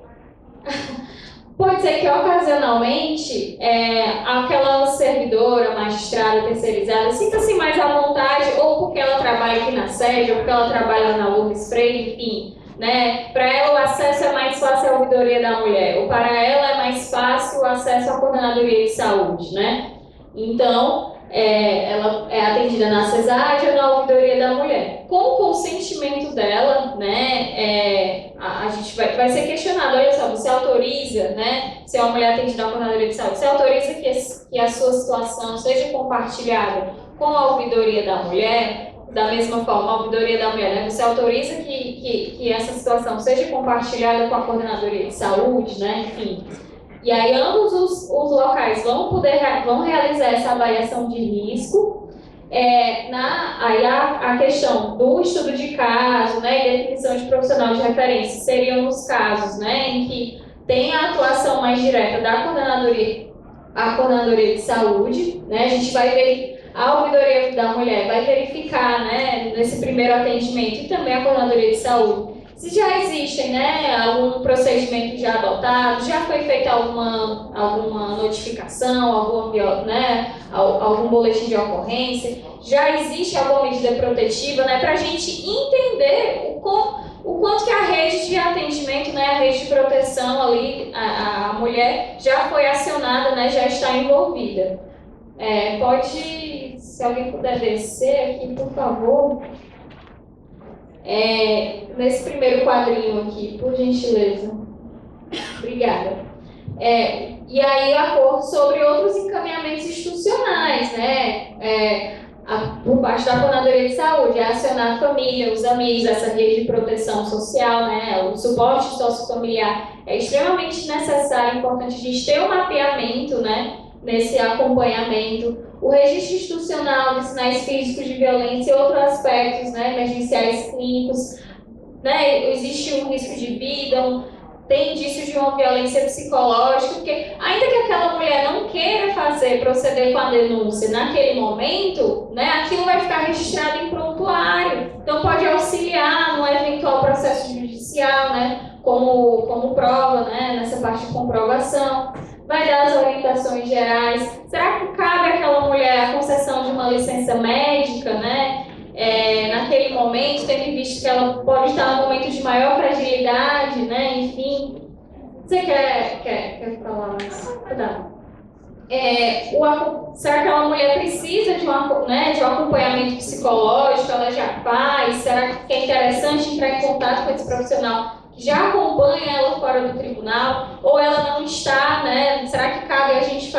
[SPEAKER 5] Pode ser que ocasionalmente aquela servidora, magistrada, terceirizada sinta-se mais à vontade, ou porque ela trabalha aqui na sede, ou porque ela trabalha na Lourdes Freire, enfim, né? Para ela o acesso é mais fácil à ouvidoria da mulher, ou para ela é mais fácil o acesso à coordenadoria de saúde, né? Então, ela é atendida na CESAD ou na ouvidoria da mulher. Com o consentimento dela, né, a gente vai ser questionado, olha só, você autoriza, né, se é uma mulher atendida na coordenadoria de saúde, você autoriza que a sua situação seja compartilhada com a ouvidoria da mulher? Da mesma forma, a ouvidoria da mulher, né, você autoriza que essa situação seja compartilhada com a coordenadoria de saúde, né, enfim. E aí ambos os locais vão realizar essa avaliação de risco. Aí a questão do estudo de caso, né, e definição de profissional de referência seriam nos casos, né, em que tem a atuação mais direta da coordenadoria de saúde, né, a gente vai ver a ouvidoria da mulher vai verificar, né, nesse primeiro atendimento e também a coordenadoria de saúde se já existem, né, algum procedimento já adotado, já foi feita alguma notificação, algum boletim de ocorrência, já existe alguma medida protetiva, né, para a gente entender o quanto que a rede de atendimento, né, a rede de proteção ali, a mulher já foi acionada, né, já está envolvida. Se alguém puder descer aqui, por favor. Nesse primeiro quadrinho aqui, por gentileza. Obrigada. E aí, a cor sobre outros encaminhamentos institucionais, né? Por parte da coordenadoria de saúde, acionar a família, os amigos, essa rede de proteção social, né? O suporte sociofamiliar é extremamente necessário, importante a gente ter um mapeamento, né? Nesse acompanhamento, o registro institucional de sinais físicos de violência e outros aspectos, né, emergenciais clínicos, né, existe um risco de vida, tem indícios de uma violência psicológica, porque ainda que aquela mulher não queira proceder com a denúncia naquele momento, né, aquilo vai ficar registrado em prontuário, então pode auxiliar no eventual processo judicial, né, como prova, né, nessa parte de comprovação. Vai dar as orientações gerais. Será que cabe àquela mulher a concessão de uma licença médica, né? Naquele momento, tendo visto que ela pode estar num momento de maior fragilidade, né? Enfim. Você quer falar mais? Cuidado. Será que aquela mulher precisa de um acompanhamento psicológico? Ela já faz? Será que é interessante entrar em contato com esse profissional que já acompanha ela fora do tribunal, ou ela não está, né? Será que cabe a gente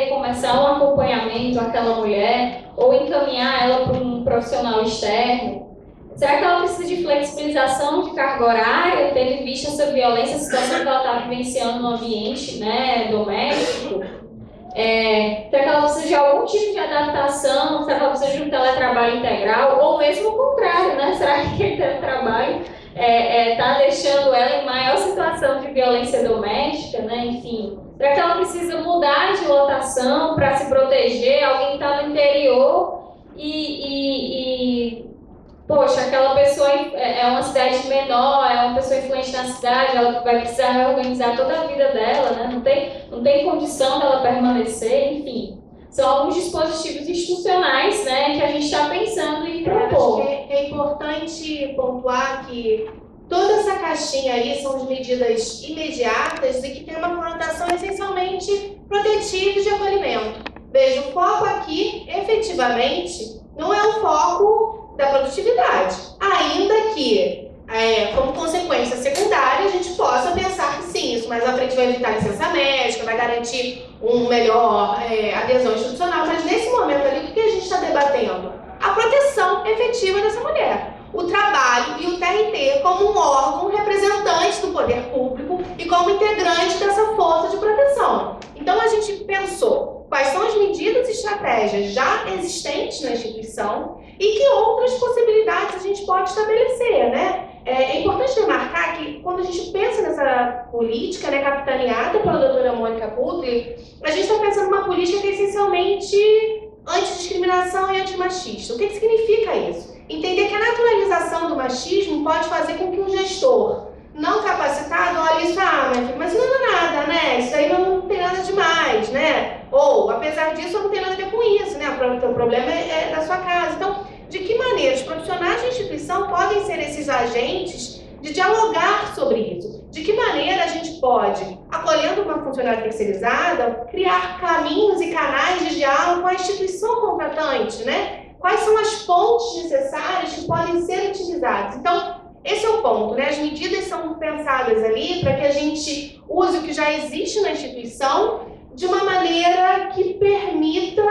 [SPEAKER 5] começar um acompanhamento àquela mulher, ou encaminhar ela para um profissional externo? Será que ela precisa de flexibilização de carga horária, tendo em vista essa violência, a situação que ela está vivenciando no ambiente, né, doméstico? Será que ela precisa de algum tipo de adaptação? Será que ela precisa de um teletrabalho integral? Ou mesmo o contrário, né? Será que aquele teletrabalho está deixando ela em maior situação de violência doméstica, né? Enfim, será que ela precisa mudar de lotação para se proteger? Alguém está no interior poxa, aquela pessoa é uma cidade menor, é uma pessoa influente na cidade, ela vai precisar reorganizar toda a vida dela, né? Não tem condição dela permanecer, enfim. São alguns dispositivos institucionais, né, que a gente está pensando em propor.
[SPEAKER 3] Acho que é importante pontuar que toda essa caixinha aí são de medidas imediatas e que tem uma conotação essencialmente protetiva e de acolhimento. Veja, o foco aqui, efetivamente, não é o foco da produtividade, ainda que, como consequência secundária, a gente possa pensar que sim, isso mais à frente vai evitar licença médica, vai garantir um melhor adesão institucional, mas nesse momento ali, o que a gente está debatendo? A proteção efetiva dessa mulher. O trabalho e o TRT como um órgão representante do poder público e como integrante dessa força de proteção. Então, a gente pensou quais são as medidas e estratégias já existentes na instituição e que outras possibilidades a gente pode estabelecer, né? É importante remarcar que, quando a gente pensa nessa política, né, capitaneada pela doutora Mônica Butler, a gente está pensando numa política que é essencialmente antidiscriminação e antimachista. O que significa isso? Entender que a naturalização do machismo pode fazer com que um gestor não capacitado olhe isso, mas não é nada, né? Isso aí não tem nada demais, né? Ou, apesar disso, não tem nada a ver com isso, né? O problema é da sua casa. Então, de que maneira os profissionais da instituição podem ser esses agentes de dialogar sobre isso? De que maneira a gente pode, acolhendo uma funcionária terceirizada, criar caminhos e canais de diálogo com a instituição contratante, né? Quais são as pontes necessárias que podem ser utilizadas? Então, esse é o ponto, né? As medidas são pensadas ali para que a gente use o que já existe na instituição de uma maneira que permita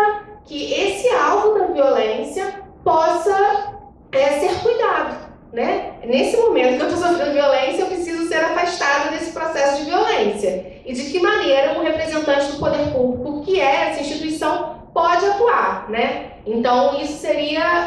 [SPEAKER 3] que esse alvo da violência possa ser cuidado, né? Nesse momento que eu estou sofrendo violência, eu preciso ser afastada desse processo de violência. E de que maneira um representante do poder público, que é essa instituição, pode atuar, né? Então, isso seria,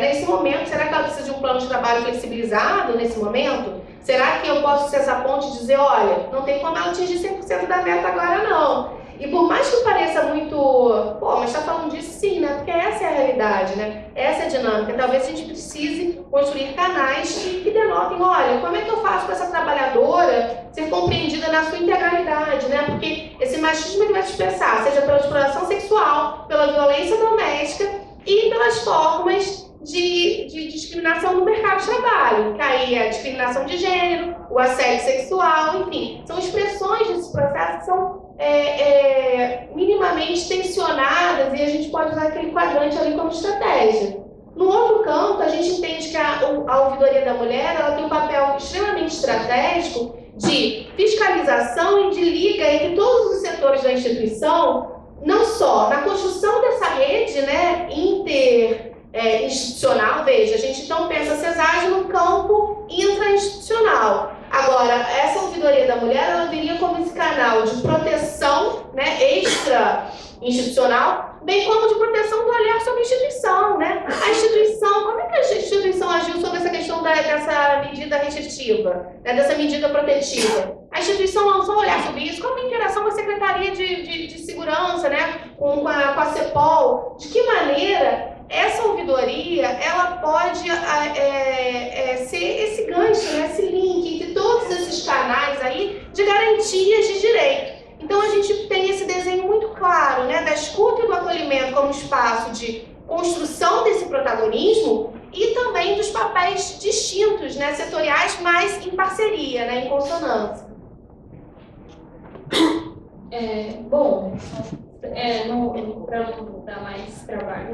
[SPEAKER 3] nesse momento, será que ela precisa de um plano de trabalho flexibilizado nesse momento? Será que eu posso ser essa ponte e dizer, olha, não tem como ela atingir 100% da meta agora, não? E por mais que pareça muito, mas está falando disso sim, né? Porque essa é a realidade, né? Essa é a dinâmica. Talvez a gente precise construir canais que denotem, olha, como é que eu faço com essa trabalhadora ser compreendida na sua integralidade, né? Porque esse machismo ele vai se expressar, seja pela exploração sexual, pela violência doméstica e pelas formas de discriminação no mercado de trabalho, que aí é a discriminação de gênero, o assédio sexual, enfim, são expressões desse processo que são minimamente tensionadas e a gente pode usar aquele quadrante ali como estratégia. No outro campo, a gente entende que a ouvidoria da mulher ela tem um papel extremamente estratégico de fiscalização e de liga entre todos os setores da instituição, não só na construção dessa rede, né, institucional, veja, a gente então pensa a CESAD no campo intra-institucional. Agora, essa ouvidoria da mulher, ela viria como esse canal de proteção, né, extra-institucional, bem como de proteção do olhar sobre a instituição, né? A instituição, como é que a instituição agiu sobre essa questão dessa medida restritiva, né, dessa medida protetiva? A instituição lançou olhar sobre isso, como a interação com a Secretaria de Segurança, né, com a CEPOL, de que maneira essa ouvidoria ela pode ser esse gancho, né, esse link entre todos esses canais aí de garantias de direito. Então a gente tem esse desenho muito claro, né, da escuta e do acolhimento como espaço de construção desse protagonismo e também dos papéis distintos, né, setoriais, mas em parceria, né, em consonância.
[SPEAKER 5] Para não dar mais trabalho.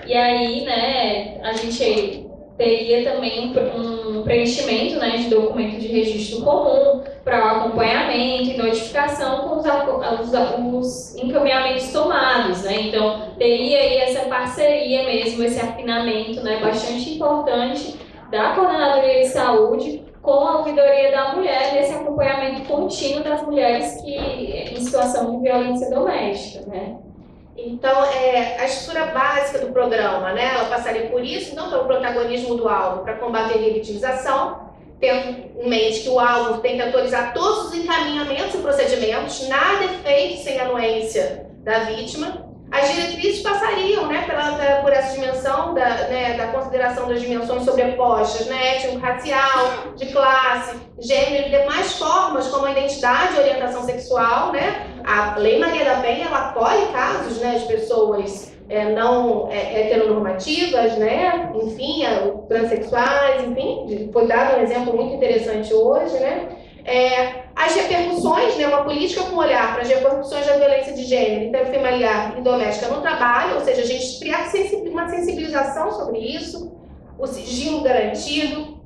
[SPEAKER 5] E aí, né, a gente teria também um preenchimento, né, de documento de registro comum para o acompanhamento e notificação com os encaminhamentos tomados, né? Então, teria aí essa parceria mesmo, esse afinamento, né, bastante importante da Coordenadoria de Saúde com a ouvidoria da mulher nesse acompanhamento contínuo das mulheres em situação de violência doméstica, né?
[SPEAKER 3] Então, a estrutura básica do programa, né, ela passaria por isso, então, pelo protagonismo do alvo para combater a vitimização, tendo em mente que o alvo tem que atualizar todos os encaminhamentos e procedimentos, nada é feito sem anuência da vítima. As diretrizes passariam, né, por essa dimensão da consideração das dimensões sobrepostas, né, étnico-racial, de classe, gênero e demais formas, como a identidade e orientação sexual, né. A Lei Maria da Penha, ela acolhe casos, né, de pessoas não heteronormativas, né, enfim, transexuais, enfim, foi dado um exemplo muito interessante hoje, né. As repercussões, né, uma política com olhar para as repercussões da violência de gênero, interfamiliar e doméstica no trabalho, ou seja, a gente criar uma sensibilização sobre isso, o sigilo garantido,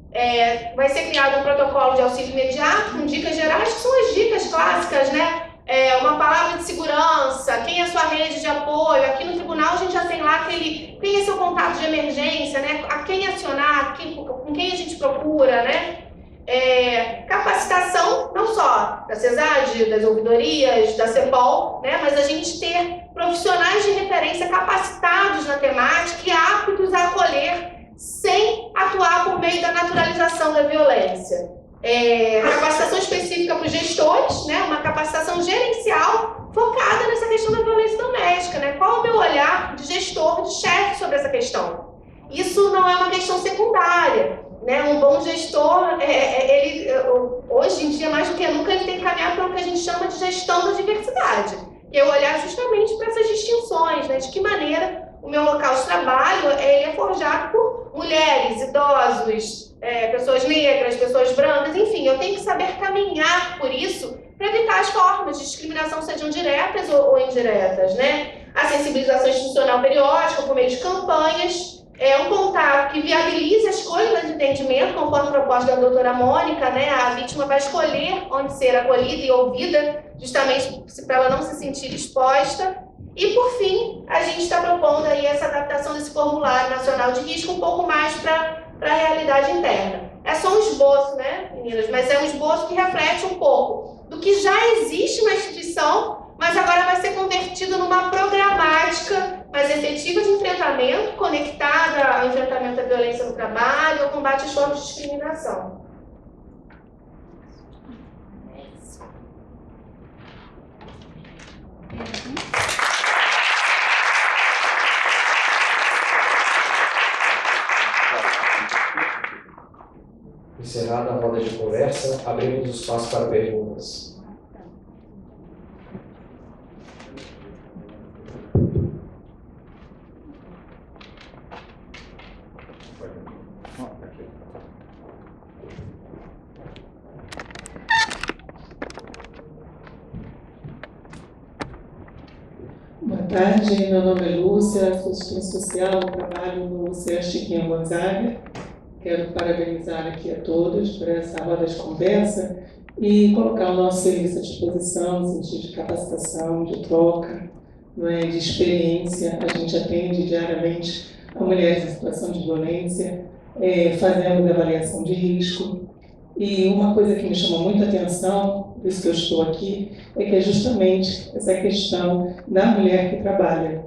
[SPEAKER 3] vai ser criado um protocolo de auxílio imediato com dicas gerais, que são as dicas clássicas, né? Uma palavra de segurança, quem é a sua rede de apoio, aqui no tribunal a gente já tem lá quem é seu contato de emergência, né? A quem acionar, com quem a gente procura, né? capacitação, não só da CESAD, das ouvidorias, da CEPOL, né, mas a gente ter profissionais de referência capacitados na temática e aptos a acolher sem atuar por meio da naturalização da violência. Capacitação específica para os gestores, né, uma capacitação gerencial focada nessa questão da violência doméstica, né? Qual é o meu olhar de gestor, de chefe sobre essa questão? Isso não é uma questão secundária, né? Um bom gestor, ele, hoje em dia, mais do que nunca, ele tem que caminhar para o que a gente chama de gestão da diversidade, que é olhar justamente para essas distinções, né? De que maneira o meu local de trabalho é forjado por mulheres, idosos, pessoas negras, pessoas brancas, enfim, eu tenho que saber caminhar por isso para evitar as formas de discriminação, sejam diretas ou indiretas, né? A sensibilização institucional periódica por meio de campanhas, um contato que viabilize a escolha de entendimento, conforme a proposta da doutora Mônica, né? A vítima vai escolher onde ser acolhida e ouvida, justamente para ela não se sentir exposta. E, por fim, a gente está propondo aí essa adaptação desse formulário nacional de risco um pouco mais para a realidade interna. É só um esboço, né, meninas? Mas é um esboço que reflete um pouco do que já existe na instituição, mas agora vai ser convertido numa programática mais efetiva de enfrentamento, conectada ao enfrentamento da violência no trabalho, ao combate às formas de discriminação.
[SPEAKER 1] Encerrada a roda de conversa, abrimos o espaço para perguntas.
[SPEAKER 7] Boa tarde, meu nome é Lúcia, sou assistente social, trabalho no CEA Chiquinha Gonzaga. Quero parabenizar aqui a todos por essa roda de conversa e colocar o nosso serviço à disposição, no sentido de capacitação, de troca, de experiência. A gente atende diariamente a mulheres em situação de violência, fazendo avaliação de risco. E uma coisa que me chama muita atenção, por isso que eu estou aqui, é que é justamente essa questão da mulher que trabalha.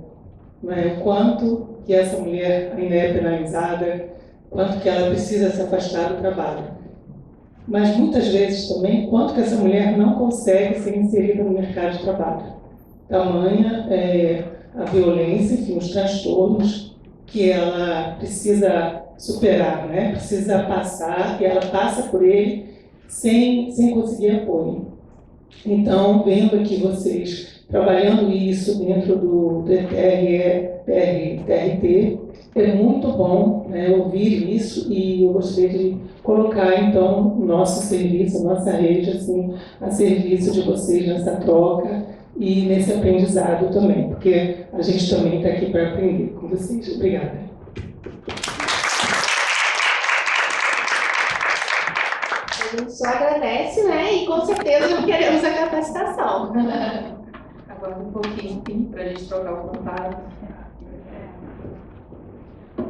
[SPEAKER 7] O quanto que essa mulher ainda é penalizada, quanto que ela precisa se afastar do trabalho. Mas muitas vezes também, quanto que essa mulher não consegue ser inserida no mercado de trabalho. Tamanha a violência, enfim, os transtornos que ela precisa superar, precisa passar, e ela passa por ele sem conseguir apoio. Então, vendo aqui vocês trabalhando isso dentro do TRT, é muito bom ouvir isso, e eu gostaria de colocar, então, o nosso serviço, a nossa rede, assim, a serviço de vocês nessa troca e nesse aprendizado também, porque a gente também está aqui para aprender com vocês. Obrigada.
[SPEAKER 3] A gente só agradece, e com certeza queremos a capacitação.
[SPEAKER 4] Agora um pouquinho para a gente trocar o contato.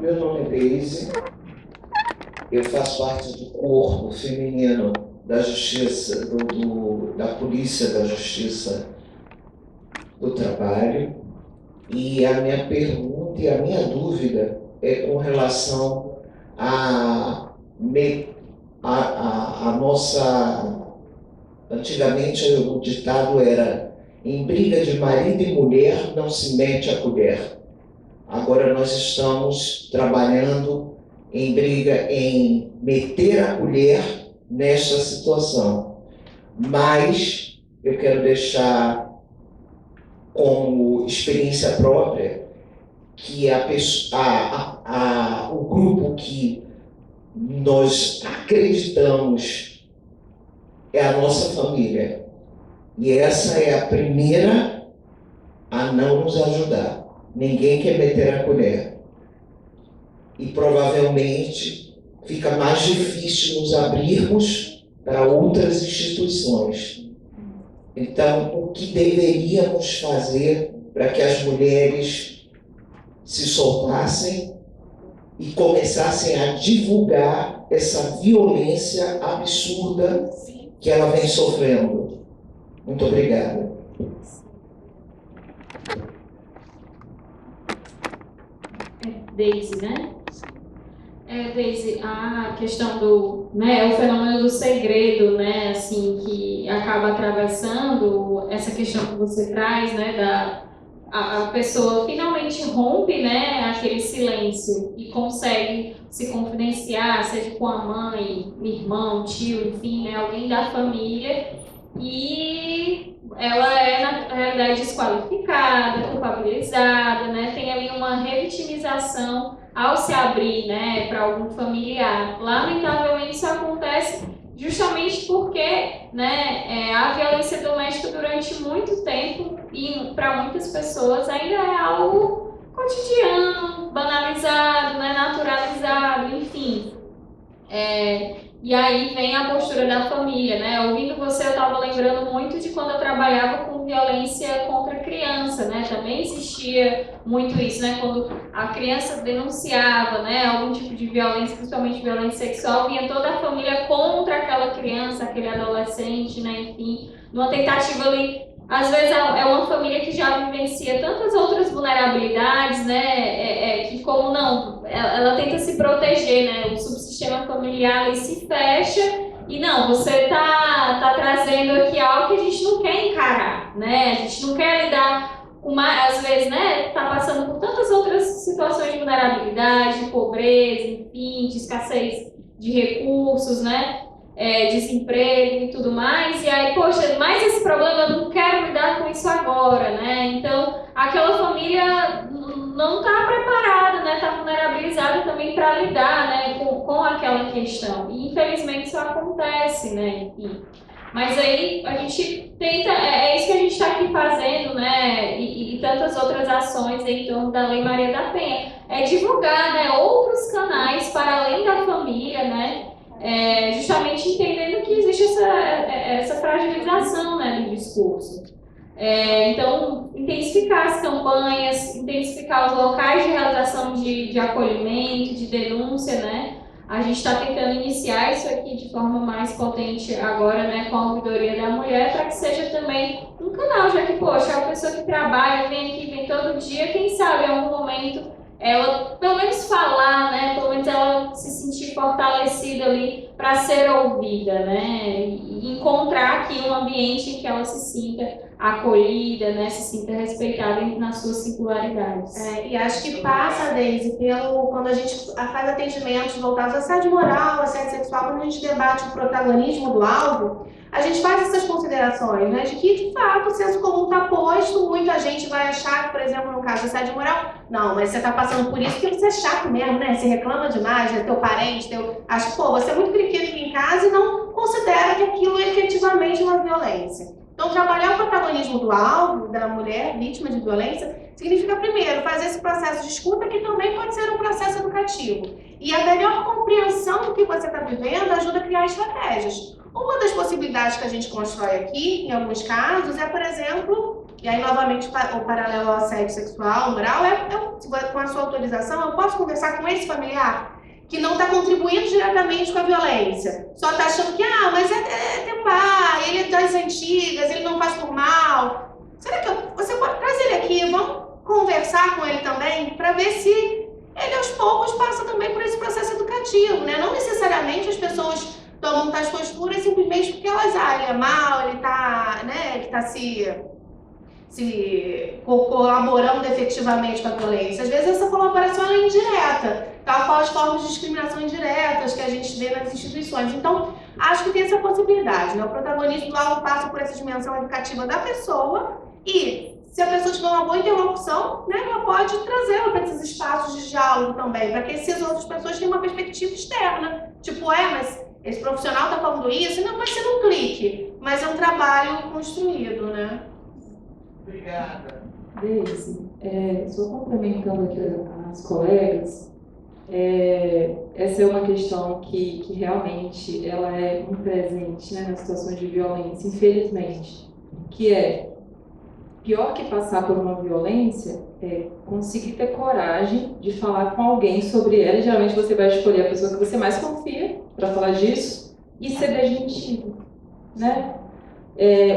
[SPEAKER 8] Meu nome é Deise, eu faço parte do corpo feminino da Justiça, da Polícia da Justiça do Trabalho, e a minha pergunta e a minha dúvida é com relação a nossa... Antigamente o ditado era: em briga de marido e mulher não se mete a colher. Agora nós estamos trabalhando em briga em meter a colher nesta situação. Mas eu quero deixar como experiência própria que o grupo que nós acreditamos é a nossa família. E essa é a primeira a não nos ajudar. Ninguém quer meter a colher. E provavelmente fica mais difícil nos abrirmos para outras instituições. Então, o que deveríamos fazer para que as mulheres se soltassem e começassem a divulgar essa violência absurda que ela vem sofrendo. Muito obrigada.
[SPEAKER 5] Deise, né? Deise, a questão do, né, o fenômeno do segredo, né, assim, que acaba atravessando essa questão que você traz, né, a pessoa finalmente rompe, né, aquele silêncio e consegue se confidenciar, seja com a mãe, irmão, tio, enfim, né, alguém da família, e ela é, na realidade, desqualificada, culpabilizada, né, tem ali uma revitimização ao se abrir, né, para algum familiar. Lamentavelmente isso acontece justamente porque, né, a violência doméstica durante muito tempo e para muitas pessoas ainda é algo cotidiano, banalizado, né, naturalizado, enfim. E aí vem a postura da família, né? Ouvindo você, eu estava lembrando muito de quando eu trabalhava com violência contra a criança, né? Também existia muito isso, né? Quando a criança denunciava, né, algum tipo de violência, principalmente violência sexual, vinha toda a família contra aquela criança, aquele adolescente, né? Enfim, numa tentativa ali. Às vezes é uma família que já vivencia tantas outras vulnerabilidades, né? Que como não, ela tenta se proteger, né? O subsistema familiar ali se fecha e não, você tá trazendo aqui algo que a gente não quer encarar, né? A gente não quer lidar com às vezes, né? Tá passando por tantas outras situações de vulnerabilidade, de pobreza, enfim, de escassez de recursos, né? Desemprego e tudo mais, e aí, poxa, mas esse problema eu não quero lidar com isso agora, né? Então, aquela família não está preparada, né? Está vulnerabilizada também para lidar, né, com aquela questão. E, infelizmente, isso acontece, né? Enfim. Mas aí a gente tenta, é isso que a gente está aqui fazendo, né? E tantas outras ações em torno da Lei Maria da Penha. É divulgar, né, outros canais para além da família, né? Justamente entendendo que existe essa fragilização, né, do discurso. Então, intensificar as campanhas, intensificar os locais de realização de acolhimento, de denúncia, né? A gente está tentando iniciar isso aqui de forma mais potente agora, né, com a ouvidoria da mulher, para que seja também um canal, já que, poxa, a pessoa que trabalha, vem aqui, vem todo dia, quem sabe em algum momento ela, pelo menos falar, né, pelo menos ela se sentir fortalecida ali para ser ouvida, né, e encontrar aqui um ambiente em que ela se sinta acolhida, né, se sinta respeitada nas suas singularidades.
[SPEAKER 3] E acho que passa, Deise, quando a gente faz atendimentos voltados à assédio moral, assédio sexual, quando a gente debate o protagonismo do alvo, a gente faz essas considerações, né, de que, de fato, o senso comum está posto, muita gente vai achar que, por exemplo, no caso do assédio moral, não, mas você está passando por isso porque você é chato mesmo, né, você reclama demais, né, teu parente, acho que, você é muito periquito aqui em casa e não considera que aquilo é efetivamente uma violência. Então, trabalhar o protagonismo do alvo, da mulher vítima de violência, significa, primeiro, fazer esse processo de escuta, que também pode ser um processo educativo. E a melhor compreensão do que você está vivendo ajuda a criar estratégias. Uma das possibilidades que a gente constrói aqui, em alguns casos, é, por exemplo, e aí, novamente, o paralelo ao assédio sexual, moral, com a sua autorização, eu posso conversar com esse familiar que não está contribuindo diretamente com a violência, só está achando que, mas é teu pai, ele é das antigas, ele não faz por mal. Será que você pode trazer ele aqui, vamos conversar com ele também, para ver se ele aos poucos passa também por esse processo educativo, né? Não necessariamente as pessoas tomam tais posturas simplesmente porque elas, ele é mal, ele está se colaborando efetivamente com a violência. Às vezes essa colaboração é indireta, tal qual as formas de discriminação indiretas que a gente vê nas instituições. Então, acho que tem essa possibilidade, né? O protagonismo do alvo passa por essa dimensão educativa da pessoa e, se a pessoa tiver uma boa interlocução, né, ela pode trazê-la para esses espaços de diálogo também, para que essas outras pessoas tenham uma perspectiva externa. Tipo, mas esse profissional está falando isso? Não vai ser num clique, mas é um trabalho construído, né?
[SPEAKER 8] Obrigada.
[SPEAKER 4] Deise, só complementando aqui as colegas, essa é uma questão que realmente ela é muito presente, né, nas situações de violência, infelizmente, que pior que passar por uma violência é conseguir ter coragem de falar com alguém sobre ela. E, geralmente você vai escolher a pessoa que você mais confia para falar disso e ser desmentido, né?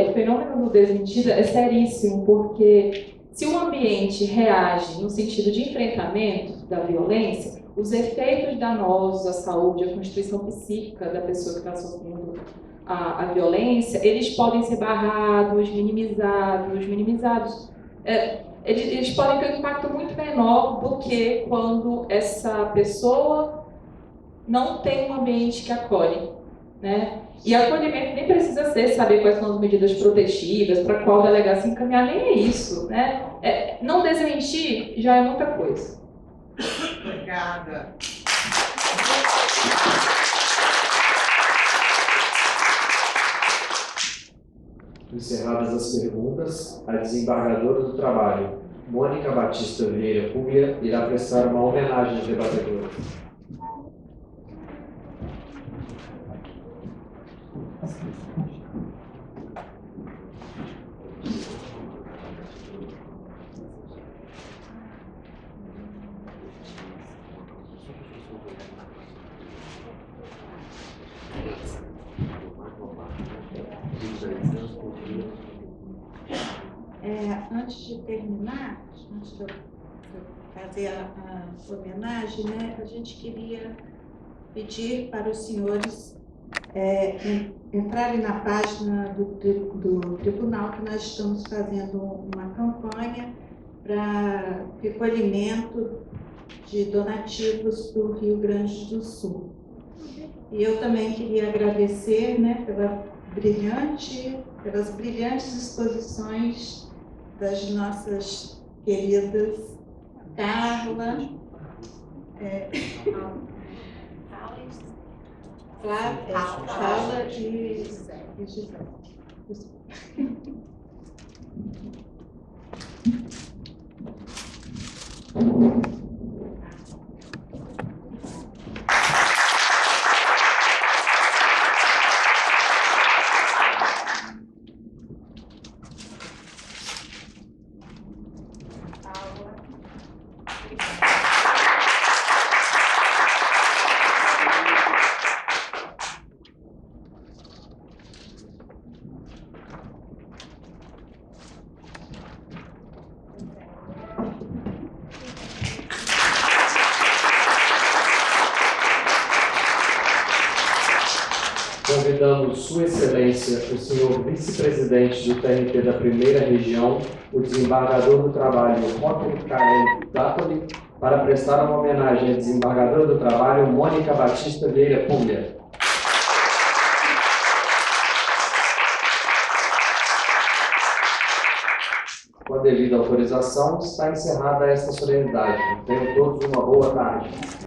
[SPEAKER 4] O fenômeno do desmentido é seríssimo, porque se o ambiente reage no sentido de enfrentamento da violência, os efeitos danosos à saúde, à constituição psíquica da pessoa que está sofrendo a violência, eles podem ser barrados, minimizados. Eles podem ter um impacto muito menor do que quando essa pessoa não tem um ambiente que acolhe, né? E acolhimento nem precisa ser saber quais são as medidas protetivas, para qual delegacia encaminhar, nem é isso, né? Não desmentir já é muita coisa.
[SPEAKER 2] Obrigada.
[SPEAKER 1] Encerradas as perguntas, a desembargadora do Trabalho, Mônica Batista Vieira Puglia, irá prestar uma homenagem aos debatedores.
[SPEAKER 2] Antes de terminar, antes de eu fazer a homenagem, né, a gente queria pedir para os senhores entrarem na página do tribunal, que nós estamos fazendo uma campanha para recolhimento de donativos para o Rio Grande do Sul. E eu também queria agradecer, né, pelas brilhantes exposições das nossas queridas Carla, Paula e Gisele.
[SPEAKER 1] Convidamos Sua Excelência, o senhor vice-presidente do TRT da Primeira Região, o desembargador do Trabalho, Roque Karen Dápoli, para prestar uma homenagem à desembargadora do Trabalho, Mônica Batista Vieira Puglia. Com a devida autorização, está encerrada esta solenidade. Tenham todos uma boa tarde.